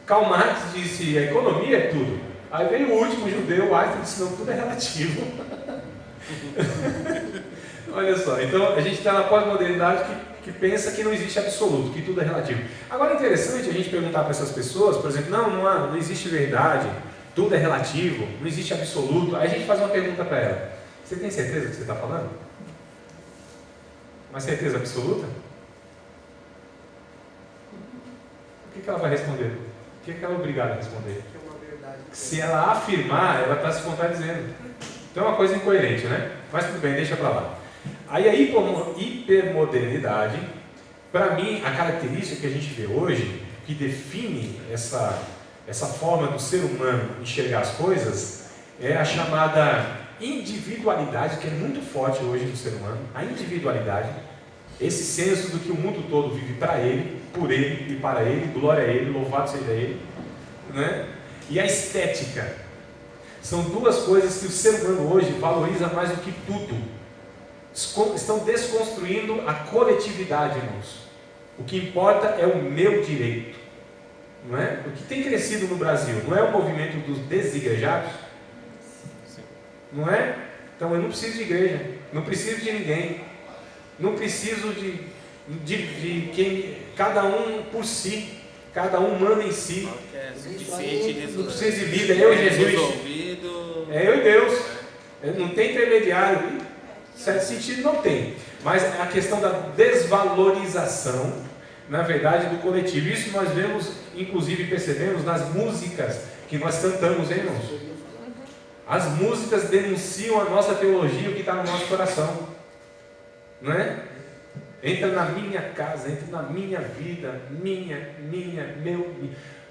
Karl Marx disse, a economia é tudo. Aí veio o último judeu, Einstein, disse, não, tudo é relativo. Olha só, então a gente está na pós-modernidade que pensa que não existe absoluto, que tudo é relativo. Agora é interessante a gente perguntar para essas pessoas, por exemplo, não existe verdade, tudo é relativo, não existe absoluto. Aí a gente faz uma pergunta para ela, você tem certeza do que você está falando? Uma certeza absoluta? O que ela vai responder? O que ela é obrigada a responder? Que é uma verdade. Se ela afirmar, ela está se contradizendo. Então é uma coisa incoerente, né? Mas tudo bem, deixa para lá. Aí a hipermodernidade, para mim, a característica que a gente vê hoje, que define essa forma do ser humano enxergar as coisas, é a chamada individualidade, que é muito forte hoje no ser humano. A individualidade, esse senso do que o mundo todo vive para ele, por ele e para ele, glória a ele, louvado seja ele, né? E a estética. São duas coisas que o ser humano hoje valoriza mais do que tudo. Estão desconstruindo a coletividade, irmãos. O que importa é o meu direito. Não é? O que tem crescido no Brasil não é o movimento dos desigrejados? Não é? Então eu não preciso de igreja, não preciso de ninguém, não preciso de quem, cada um por si, cada um manda em si. É suficiente, Não precisa de vida, é eu e Jesus. Resolvido. É eu e Deus. Não tem intermediário. Em certo sentido não tem. Mas a questão da desvalorização, na verdade, do coletivo. Isso nós vemos, inclusive percebemos nas músicas que nós cantamos, hein, irmãos? As músicas denunciam a nossa teologia, o que está no nosso coração. Não é? Entra na minha casa, entra na minha vida, meu.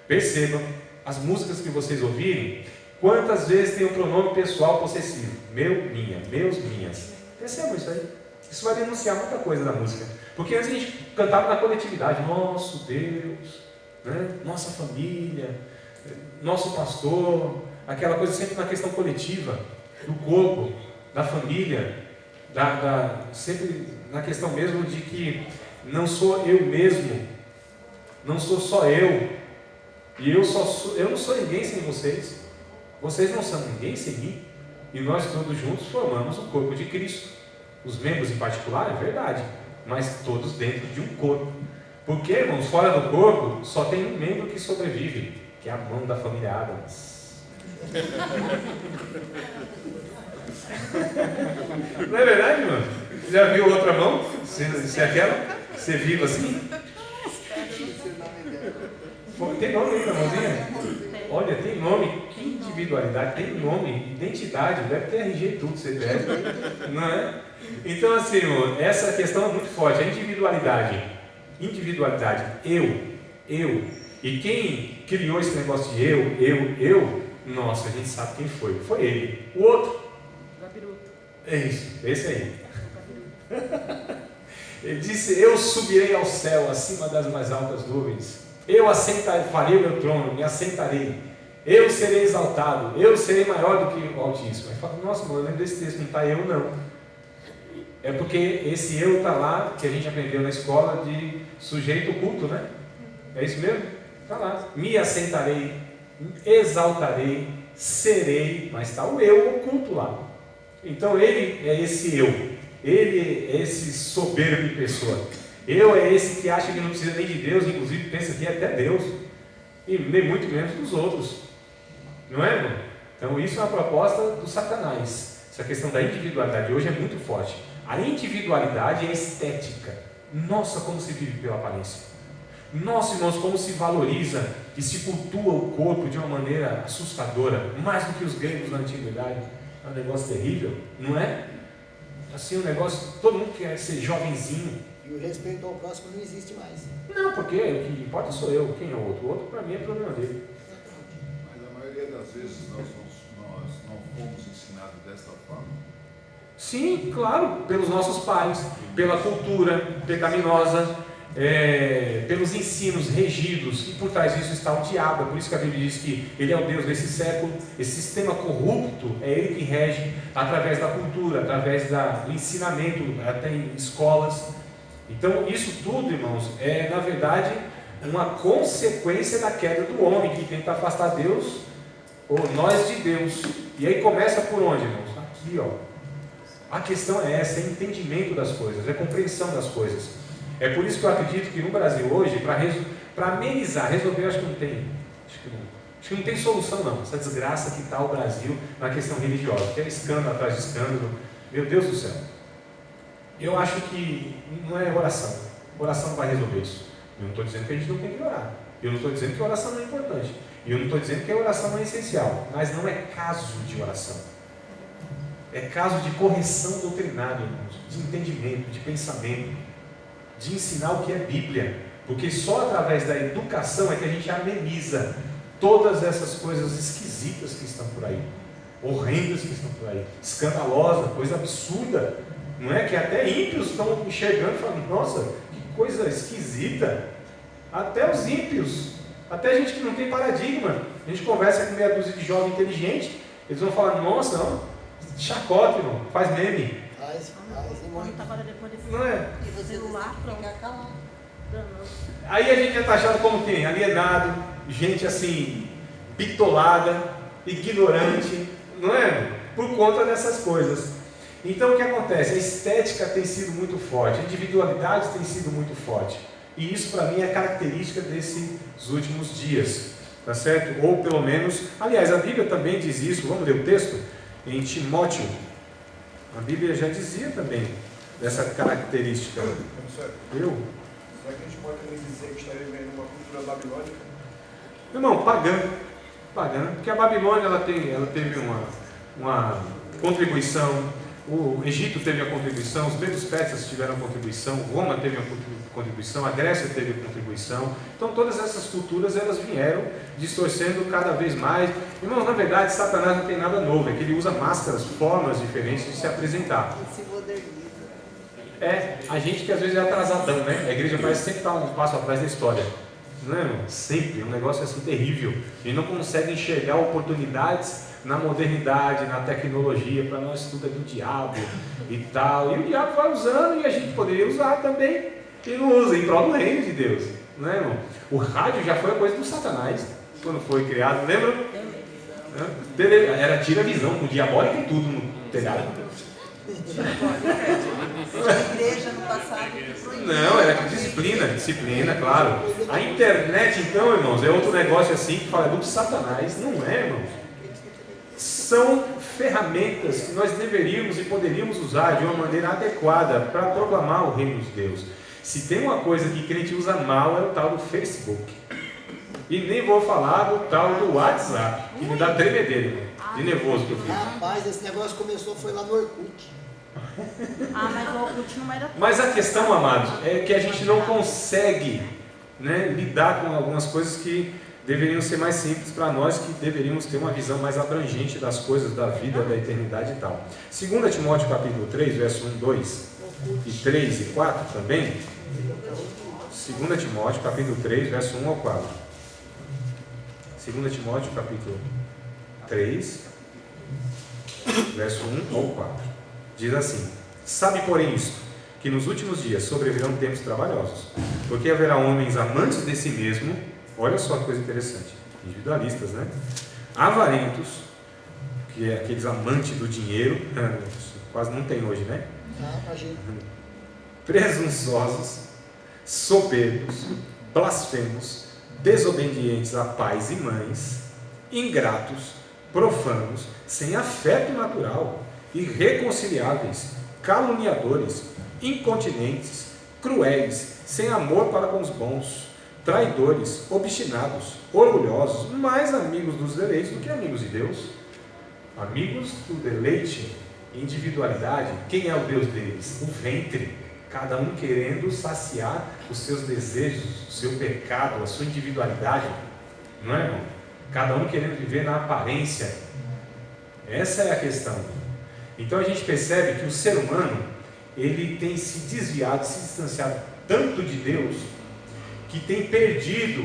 Percebam, as músicas que vocês ouvirem, quantas vezes tem o pronome pessoal possessivo? Meu, minha, meus, minhas. Percebam isso aí. Isso vai denunciar muita coisa da música. Porque antes a gente cantava na coletividade, nosso Deus, né? Nossa família, nosso pastor, aquela coisa sempre na questão coletiva, do corpo, da família, sempre na questão mesmo de que não sou eu mesmo, não sou só eu, e eu não sou ninguém sem vocês, vocês não são ninguém sem mim, e nós todos juntos formamos o corpo de Cristo. Os membros em particular, é verdade, mas todos dentro de um corpo. Porque, irmãos, fora do corpo só tem um membro que sobrevive, que é a mão da família Adams. Não é verdade, mano? Já viu outra mão? Se é aquela? Você vive assim? Tem nome aí na mãozinha? Olha, tem nome, individualidade, tem nome, identidade, deve ter RG e tudo, você deve, não é? Então assim, essa questão é muito forte, a individualidade, eu, e quem criou esse negócio de eu, nossa, a gente sabe quem foi ele, o outro, é isso, esse aí. Ele disse, eu subirei ao céu, acima das mais altas nuvens, eu farei o meu trono, me assentarei, eu serei exaltado, eu serei maior do que o Altíssimo. Aí fala, nossa, mano, eu lembro desse texto, não está eu não. É porque esse eu está lá, que a gente aprendeu na escola, de sujeito oculto, né? É isso mesmo? Está lá. Me assentarei, exaltarei, serei, mas está o eu oculto lá. Então ele é esse eu, ele é esse soberbo em pessoa. Eu é esse que acha que não precisa nem de Deus, inclusive pensa que é até Deus, e nem muito menos dos outros, não é, irmão? Então isso é uma proposta do Satanás. Essa questão da individualidade hoje é muito forte. A individualidade é estética. Nossa, como se vive pela aparência. Nossa, irmãos, como se valoriza e se cultua o corpo de uma maneira assustadora, mais do que os gregos na antiguidade. É um negócio terrível, não é? Assim, um negócio, todo mundo quer ser jovenzinho. E o respeito ao próximo não existe mais. Não, porque o que importa sou eu, quem é o outro? O outro para mim é problema dele. Mas a maioria das vezes nós não fomos ensinados desta forma. Sim, claro, pelos nossos pais, pela cultura pecaminosa, pelos ensinos regidos, e por trás disso está o diabo. É por isso que a Bíblia diz que ele é o Deus desse século. Esse sistema corrupto é ele que rege através da cultura, através do ensinamento, até em escolas. Então isso tudo, irmãos, é na verdade uma consequência da queda do homem, que tenta afastar Deus, ou nós de Deus. E aí começa por onde, irmãos? Aqui, ó. A questão é essa, é entendimento das coisas, é compreensão das coisas. É por isso que eu acredito que no Brasil hoje, para amenizar, resolver, acho que não tem solução não, essa desgraça que está o Brasil na questão religiosa, que é escândalo atrás de escândalo, meu Deus do céu. Eu acho que não é oração não vai resolver isso. Eu não estou dizendo que a gente não tem que orar, eu não estou dizendo que a oração não é importante, e eu não estou dizendo que a oração não é essencial, mas não é caso de oração. É caso de correção doutrinária, irmãos, de entendimento, de pensamento, de ensinar o que é Bíblia, porque só através da educação é que a gente ameniza todas essas coisas esquisitas que estão por aí, horrendas que estão por aí, escandalosas, coisa absurda, não é? Que até ímpios estão enxergando e falando, nossa, que coisa esquisita. Até os ímpios, até gente que não tem paradigma, a gente conversa com meia dúzia de jovens inteligentes, eles vão falar, nossa, não, chacota, irmão, faz meme. Muito agora depois desse Não é? celular, pronto. Aí a gente é taxado como quem? Alienado, gente assim, bitolada, ignorante, não é? Por conta dessas coisas. Então o que acontece? A estética tem sido muito forte, a individualidade tem sido muito forte. E isso para mim é característica desses últimos dias, tá certo? Ou pelo menos, aliás, a Bíblia também diz isso, vamos ler o texto? Em Timóteo, a Bíblia já dizia também dessa característica. Eu? Será que a gente pode também dizer que está vivendo uma cultura babilônica? Irmão, pagã, porque a Babilônia ela teve uma contribuição, o Egito teve a contribuição, os medos persas tiveram a contribuição, Roma teve a contribuição, a Grécia teve a contribuição. Então todas essas culturas elas vieram distorcendo cada vez mais. Irmãos, na verdade Satanás não tem nada novo, é que ele usa máscaras, formas diferentes de se apresentar. A gente que às vezes é atrasadão, né? A igreja parece sempre estar um passo atrás da história, não é, irmão? Sempre, um negócio assim terrível. E não consegue enxergar oportunidades na modernidade, na tecnologia. Para nós tudo é do diabo e tal. E o diabo vai usando e a gente poderia usar também e não usa em prol do reino de Deus, não é, irmão? O rádio já foi a coisa do Satanás quando foi criado, lembra? Era tira-visão, com diabólico e tudo no telhado. A igreja no passado. Não, era disciplina, claro. A internet, então, irmãos, é outro negócio assim que fala do Satanás. Não é, irmãos. São ferramentas que nós deveríamos e poderíamos usar de uma maneira adequada para proclamar o reino de Deus. Se tem uma coisa que crente usa mal, é o tal do Facebook. E nem vou falar do tal do WhatsApp, que me dá tremedeira, irmão, de nervoso que eu fico. Rapaz, esse negócio começou, foi lá no Orkut. Mas o Orkut não era... Mas a questão, amados, é que a gente não consegue, né, lidar com algumas coisas que deveriam ser mais simples para nós, que deveríamos ter uma visão mais abrangente das coisas da vida, da eternidade e tal. 2 Timóteo capítulo 3, verso 1, 2 e 3 e 4 também. 2 Timóteo capítulo 3, verso 1 ao 4. 2 Timóteo capítulo 3, verso 1 ao 4. Diz assim: sabe, porém, isto, que nos últimos dias sobrevirão tempos trabalhosos, porque haverá homens amantes de si mesmo, olha só que coisa interessante, individualistas, né? Avarentos, que é aqueles amantes do dinheiro, quase não tem hoje, né? Presunçosos, soberbos, blasfemos, desobedientes a pais e mães, ingratos, profanos, sem afeto natural, irreconciliáveis, caluniadores, incontinentes, cruéis, sem amor para com os bons, traidores, obstinados, orgulhosos, mais amigos dos deleites do que amigos de Deus. Amigos do deleite, individualidade. Quem é o Deus deles? O ventre. Cada um querendo saciar os seus desejos, o seu pecado, a sua individualidade. Não é, irmão? Cada um querendo viver na aparência. Essa é a questão. Então a gente percebe que o ser humano, ele tem se desviado, se distanciado tanto de Deus que tem perdido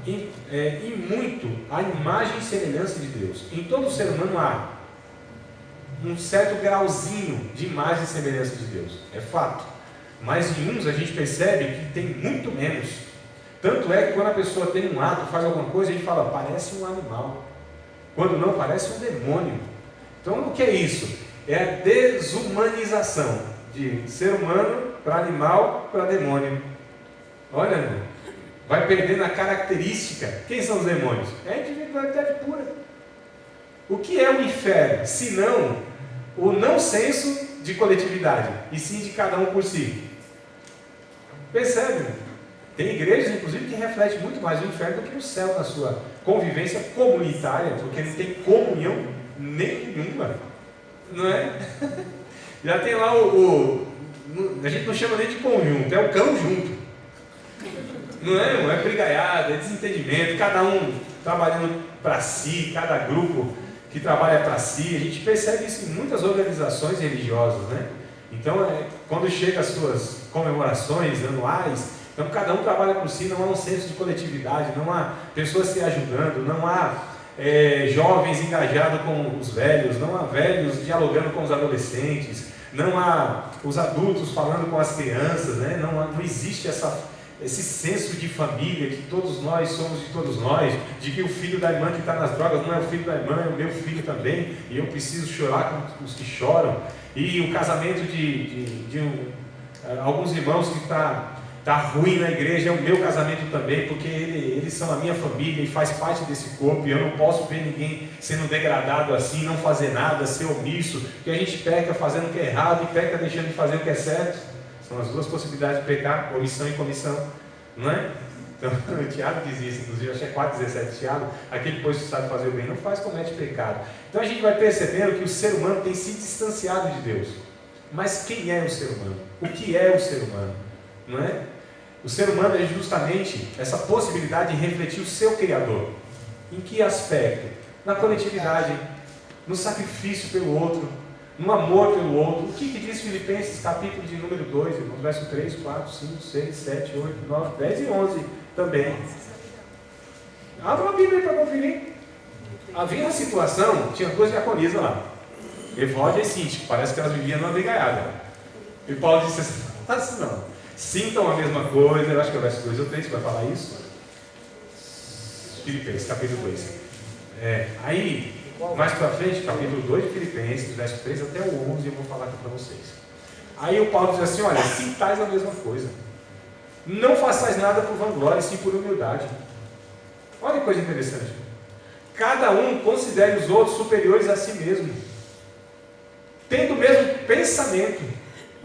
em muito a imagem e semelhança de Deus. Em todo ser humano há um certo grauzinho de imagem e semelhança de Deus, é fato. Mas em uns a gente percebe que tem muito menos. Tanto é que quando a pessoa tem um ato, faz alguma coisa, a gente fala, parece um animal. Quando não, parece um demônio. Então o que é isso? É a desumanização de ser humano para animal para demônio. Olha, irmão, vai perdendo a característica. Quem são os demônios? É a individualidade pura. O que é o inferno? Se não o não senso de coletividade, e sim de cada um por si. Percebe? Tem igrejas, inclusive, que refletem muito mais o inferno do que o céu na sua convivência comunitária, porque não tem comunhão nenhuma. Não é? Já tem lá a gente não chama nem de conjunto, é o cão junto. Não é, irmão? É brigaiada, é desentendimento, cada um trabalhando para si, cada grupo que trabalha para si. A gente percebe isso em muitas organizações religiosas, né? Então, quando chega as suas comemorações anuais, então cada um trabalha por si, não há um senso de coletividade, não há pessoas se ajudando, não há jovens engajados com os velhos, não há velhos dialogando com os adolescentes, não há os adultos falando com as crianças, né? Não existe esse senso de família, que todos nós somos de todos nós, de que o filho da irmã que está nas drogas não é o filho da irmã, é o meu filho também, e eu preciso chorar com os que choram. E o casamento de alguns irmãos que está ruim na igreja é o meu casamento também, porque eles são a minha família e faz parte desse corpo, e eu não posso ver ninguém sendo degradado assim, não fazer nada, ser omisso, que a gente peca fazendo o que é errado e peca deixando de fazer o que é certo. São as duas possibilidades de pecar, omissão e comissão, não é? Então, o Tiago diz isso, inclusive, acho que é 4,17, Tiago, aquele pois que sabe fazer o bem não faz, comete pecado. Então a gente vai percebendo que o ser humano tem se distanciado de Deus. Mas quem é o ser humano? O que é o ser humano? Não é? O ser humano é justamente essa possibilidade de refletir o seu Criador. Em que aspecto? Na coletividade, no sacrifício pelo outro, no amor pelo outro. O que diz Filipenses, capítulo de número 2, irmãos, verso 3, 4, 5, 6, 7, 8, 9, 10 e 11 também. Abra a Bíblia para conferir. Havia uma situação, tinha duas diaconisas lá, Evódia e Sinti, parece que elas viviam numa brigaiada. E Paulo disse assim, não, sintam a mesma coisa, eu acho que é o verso 2 ou 3 que vai falar isso. Filipenses, capítulo 2. Aí, mais para frente, capítulo 2 de Filipenses, verso 3 até o 11, eu vou falar aqui para vocês. Aí o Paulo diz assim, olha, sintais a mesma coisa. Não façais nada por vanglória, sim por humildade. Olha que coisa interessante. Cada um considere os outros superiores a si mesmo, tendo o mesmo pensamento.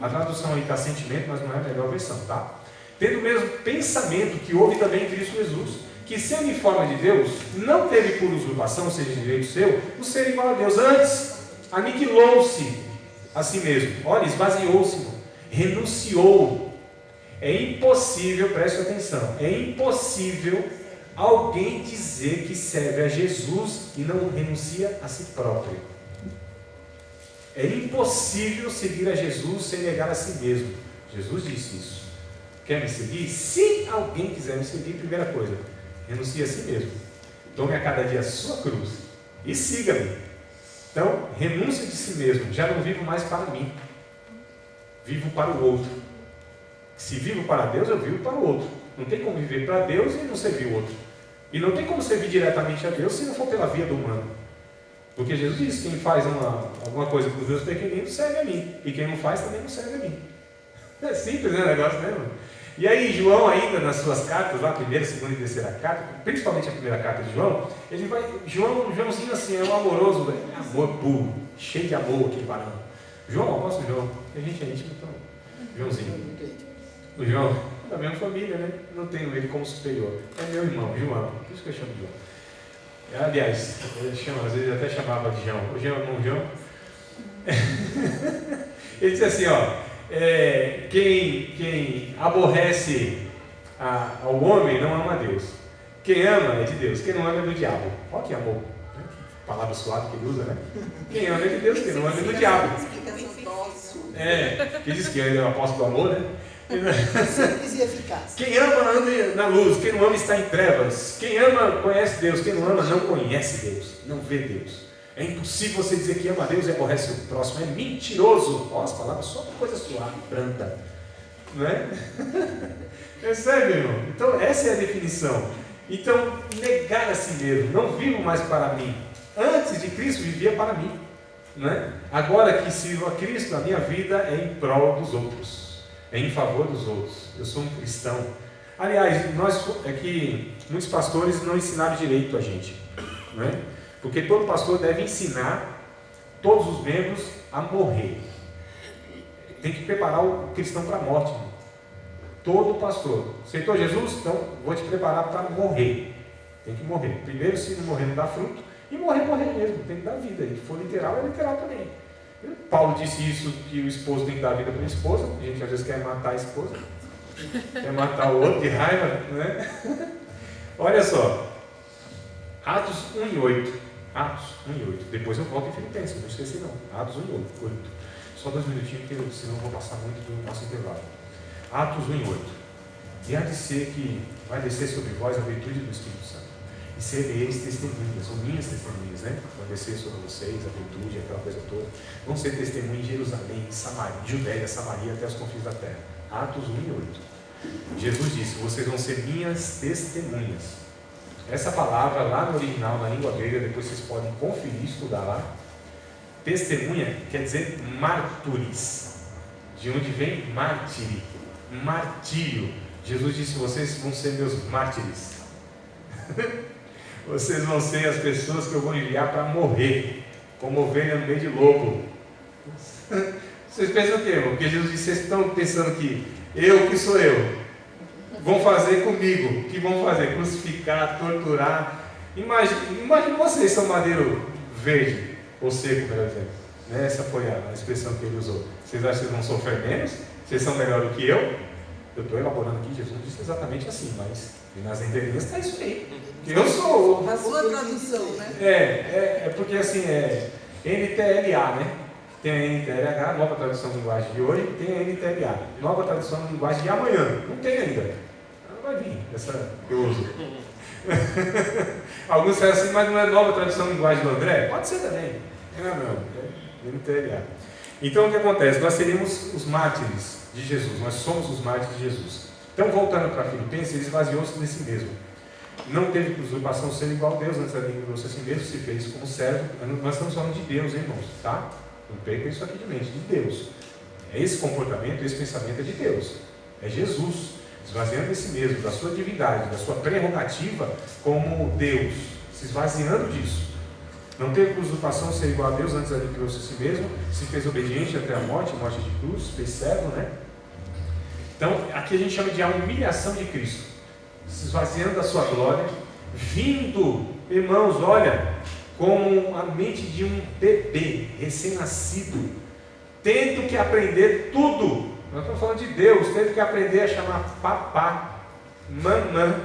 A tradução aí está sentimento, mas não é a melhor versão, tá? Tendo o mesmo pensamento que houve também em Cristo Jesus, que sendo em forma de Deus, não teve por usurpação, ou seja, direito seu, o ser igual a Deus. Antes, aniquilou-se a si mesmo. Olha, esvaziou-se, renunciou. É impossível, preste atenção, é impossível alguém dizer que serve a Jesus e não renuncia a si próprio. É impossível seguir a Jesus sem negar a si mesmo. Jesus disse isso. Quer me seguir? Se alguém quiser me seguir, primeira coisa, renuncie a si mesmo. Tome a cada dia a sua cruz e siga-me. Então, renúncia de si mesmo. Já não vivo mais para mim. Vivo para o outro. Se vivo para Deus, eu vivo para o outro. Não tem como viver para Deus e não servir o outro. E não tem como servir diretamente a Deus se não for pela via do humano. Porque Jesus disse, quem faz alguma coisa para os meus pequeninos, serve a mim. E quem não faz, também não serve a mim. É simples, né, o negócio, né, mano? E aí, João ainda, nas suas cartas, lá, a primeira, segunda e terceira carta, principalmente a primeira carta de João, ele vai, Joãozinho assim, é um amoroso, velho, amor puro, cheio de amor, aquele varão. João, o apóstolo João, a gente é íntimo, então, Joãozinho. O João, da mesma família, né? Não tenho ele como superior. É meu irmão, João, por isso que eu chamo de João. Aliás, às vezes eu até chamava de João. O João, irmão João. Ele disse assim, ó, quem aborrece ao homem não ama a Deus. Quem ama é de Deus, quem não ama é do diabo. Olha que amor, né? Palavra suave que ele usa, né? Quem ama é de Deus, quem não ama é do diabo. Explicação dócil. Que diz que ele é o apóstolo do amor, né? Simples e eficaz. Quem ama anda na luz, quem não ama está em trevas. Quem ama conhece Deus, quem não ama não conhece Deus, não vê Deus. É impossível você dizer que ama a Deus e aborrece o próximo, é mentiroso. Ó, as palavras só uma coisa suave, branda, não é? Percebe, irmão? Então essa é a definição. Então, negar a si mesmo, não vivo mais para mim. Antes de Cristo vivia para mim, não é? Agora que sirvo a Cristo, a minha vida é em prol dos outros, é em favor dos outros. Eu sou um cristão. Aliás, nós aqui, muitos pastores não ensinaram direito a gente, não é? Porque todo pastor deve ensinar todos os membros a morrer. Tem que preparar o cristão para a morte, irmão. Todo pastor. Aceitou Jesus? Então vou te preparar para morrer. Tem que morrer. Primeiro, se não morrer, não dá fruto. E morrer mesmo. Tem que dar vida. E se for literal, é literal também. Paulo disse isso, que o esposo tem que dar vida para a esposa. A gente às vezes quer matar a esposa. Quer matar o outro de raiva, né? Olha só. Atos 1:8. Atos 1:8. Depois eu volto em Filipenses, não esqueci não. Atos 1:8. Só 2 minutinhos, porque senão eu vou passar muito do nosso intervalo. Atos 1:8. E há de ser que vai descer sobre vós a virtude do Espírito Santo. E sereis testemunhas, ou minhas testemunhas, né? Vai descer sobre vocês a virtude, aquela coisa toda. Vão ser testemunhas em Jerusalém, Samaria, Judéia, Samaria, até os confins da terra. Atos 1:8. Jesus disse: vocês vão ser minhas testemunhas. Essa palavra lá no original, na língua grega, depois vocês podem conferir, estudar lá. Testemunha quer dizer mártires. De onde vem mártire? Martírio. Jesus disse: vocês vão ser meus mártires. Vocês vão ser as pessoas que eu vou enviar para morrer, como ovelha no meio de lobo. Vocês pensam o quê, irmão? Porque Jesus disse: vocês estão pensando que eu, que sou eu, vão fazer comigo? O que vão fazer? Crucificar, torturar. Imagine vocês são madeiro verde ou seco, por exemplo. Essa foi a expressão que ele usou. Vocês acham que vocês vão sofrer menos? Vocês são melhor do que eu? Eu estou elaborando aqui, Jesus disse exatamente assim, mas nas entrelinhas está isso aí. Eu sou. Na sua tradução, né? É porque assim, é NTLA, né? Tem a NTLH, nova tradução de linguagem de hoje, tem a NTLA, nova tradução de linguagem de amanhã. Não tem ainda. Não vai vir, essa que eu uso. Alguns disseram assim, mas não é nova tradução de linguagem do André? Pode ser também. Não, é NTLA. Então o que acontece? Nós seríamos os mártires de Jesus, nós somos os mártires de Jesus. Então, voltando para Filipenses, ele esvaziou-se de si mesmo. Não teve usurpação ser igual a Deus, antes negou-se a si mesmo, se fez como servo. Nós estamos falando de Deus, hein, irmãos? Tá? Não perca isso aqui de mente, de Deus. Esse comportamento, esse pensamento é de Deus. É Jesus, esvaziando de si mesmo, da sua divindade, da sua prerrogativa como Deus, se esvaziando disso. Não teve usurpação ser igual a Deus, antes negou-se a si mesmo, se fez obediente até a morte de cruz, fez servo, né? Então, aqui a gente chama de a humilhação de Cristo, se esvaziando da sua glória, vindo, irmãos, olha, com a mente de um bebê recém-nascido, tendo que aprender tudo. Nós estamos falando de Deus, teve que aprender a chamar papá, mamã,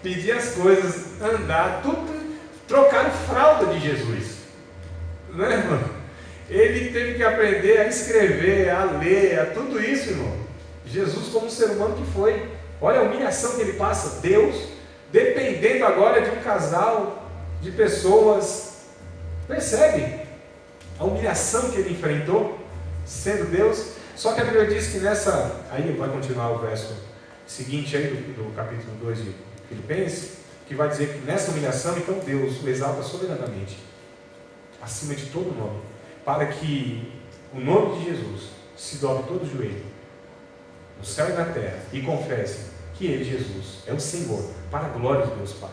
pedir as coisas, andar, tudo, trocaram fralda de Jesus, não é, irmão? Ele teve que aprender a escrever, a ler, a tudo isso, irmão. Jesus como um ser humano que foi. Olha a humilhação que ele passa. Deus, dependendo agora de um casal, de pessoas. Percebe a humilhação que ele enfrentou, sendo Deus? Só que a Bíblia diz que nessa... Aí vai continuar o verso seguinte aí do capítulo 2 de Filipenses, que vai dizer que nessa humilhação, então Deus o exalta soberanamente, acima de todo nome, para que o nome de Jesus se dobre todo o joelho, no céu e na terra, e confesse que Ele, Jesus, é o Senhor, para a glória de Deus Pai.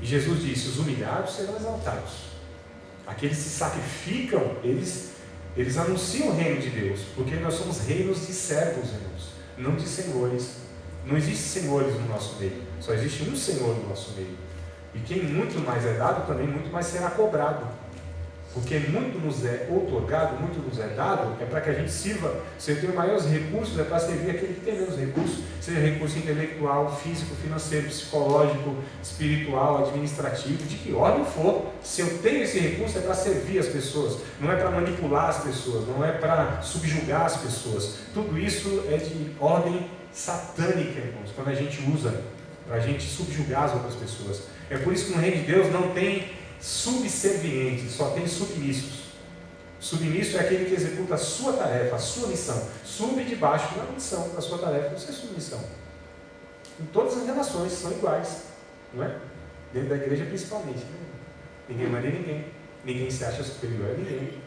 E Jesus disse: os humilhados serão exaltados. Aqueles que se sacrificam, eles anunciam o reino de Deus, porque nós somos reinos de servos, irmãos, não de senhores. Não existe senhores no nosso meio, só existe um Senhor no nosso meio. E quem muito mais é dado, também muito mais será cobrado. Porque muito nos é outorgado, muito nos é dado, é para que a gente sirva. Se eu tenho maiores recursos, é para servir aquele que tem menos recursos, seja recurso intelectual, físico, financeiro, psicológico, espiritual, administrativo, de que ordem for. Se eu tenho esse recurso, é para servir as pessoas, não é para manipular as pessoas, não é para subjugar as pessoas. Tudo isso é de ordem satânica, irmãos, quando a gente usa para a gente subjugar as outras pessoas. É por isso que no reino de Deus não tem subservientes, só tem submissos. Submisso é aquele que executa a sua tarefa, a sua missão. Sub debaixo da missão, da sua tarefa, da sua submissão. Em todas as relações são iguais, não é? Dentro da igreja principalmente. Ninguém manda em ninguém. Ninguém se acha superior a ninguém.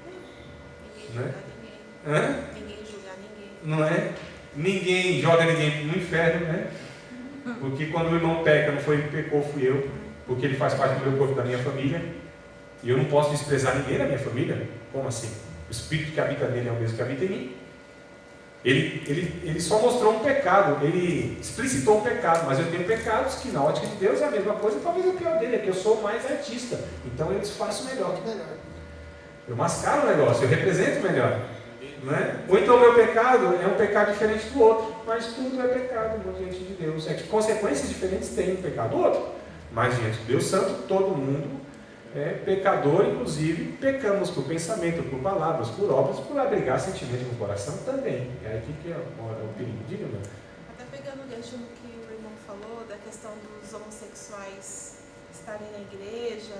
Ninguém Não é? julgar ninguém. Hã? Ninguém julgar ninguém. Não é? Ninguém joga ninguém no inferno, né? Porque quando o irmão peca, não foi ele que pecou, fui eu. Porque ele faz parte do meu corpo, da minha família. E eu não posso desprezar ninguém da minha família. Como assim? O Espírito que habita nele é o mesmo que habita em mim. Ele só mostrou um pecado, ele explicitou um pecado, mas eu tenho pecados que na ótica de Deus é a mesma coisa, talvez o pior dele, é que eu sou mais artista, então eu desfaço melhor. Eu mascaro o negócio, eu represento melhor. Não é? Ou então o meu pecado é um pecado diferente do outro, mas tudo é pecado diante de Deus. É que consequências diferentes tem um pecado do outro, mas diante de Deus Santo, todo mundo é pecador, inclusive pecamos por pensamento, por palavras, por obras, por abrigar sentimento no coração também. É aqui que mora o perigo. Diga, meu. Até pegando o gancho no que o irmão falou, da questão dos homossexuais estarem na igreja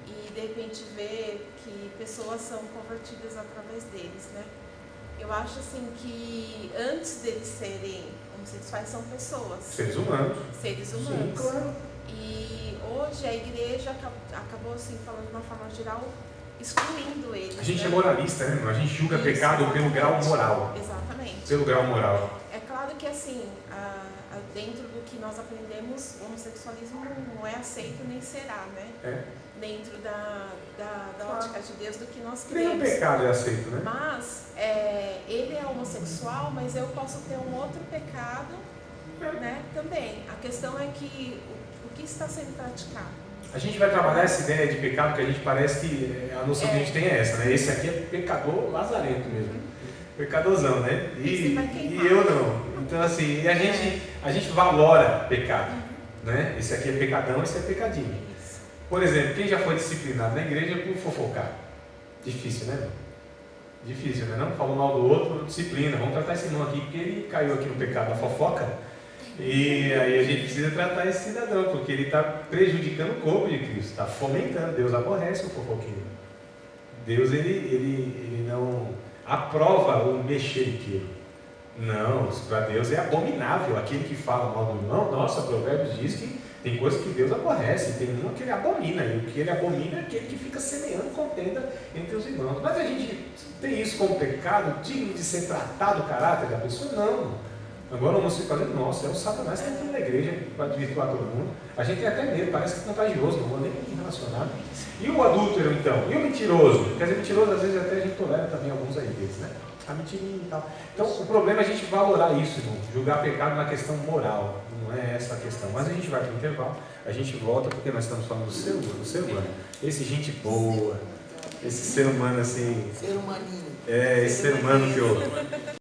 e de repente ver que pessoas são convertidas através deles, né? Eu acho assim que antes deles serem homossexuais são pessoas. Seres humanos. Seres humanos. Sim, claro. E hoje a igreja acabou, assim, falando de uma forma geral, excluindo eles. A gente né? é moralista, né? A gente julga Isso, pecado pelo exatamente. grau moral. Exatamente. Pelo grau moral. É claro que, assim, dentro do que nós aprendemos, o homossexualismo não é aceito nem será, né? É. Dentro da ótica de Deus, do que nós Nenhum cremos. pecado é aceito, né? Mas, ele é homossexual, mas eu posso ter um outro pecado, né, também. A questão é que o que está sendo praticado? A gente vai trabalhar essa ideia de pecado, que a gente parece que a noção que a gente tem é essa, né? Esse aqui é pecador lazarento mesmo. Pecadorzão, né? E eu não. Então, assim, a gente valora pecado, né? Esse aqui é pecadão, esse é pecadinho. Isso. Por exemplo, quem já foi disciplinado na igreja por fofocar? Difícil, né? Difícil, né? Não falou mal do outro, disciplina. Vamos tratar esse irmão aqui, porque ele caiu aqui no pecado da fofoca. E aí a gente precisa tratar esse cidadão, porque ele está prejudicando o corpo de Cristo, está fomentando. Deus aborrece o fofoqueiro. Deus, ele não aprova o mexeriqueiro. Não, para Deus é abominável. Aquele que fala mal do irmão, nossa, Provérbios diz que tem coisas que Deus aborrece, tem uma que ele abomina, e o que ele abomina é aquele que fica semeando contenda entre os irmãos. Mas a gente tem isso como pecado digno de ser tratado o caráter da pessoa? Não. Agora vamos se fazer, nossa, é o Satanás que está entrando na igreja para desvirtuar todo mundo. A gente tem até medo, parece que é contagioso, não vou nem relacionar. E o adúltero então? E o mentiroso? Quer dizer, mentiroso às vezes até a gente tolera também alguns aí deles, né? A mentirinha e tal. Então o problema é a gente valorar isso, irmão. Julgar pecado na questão moral. Não é essa a questão. Mas a gente vai para o intervalo, a gente volta porque nós estamos falando do ser humano. Esse gente boa, esse ser humano assim. Ser humaninho. Esse ser humano que eu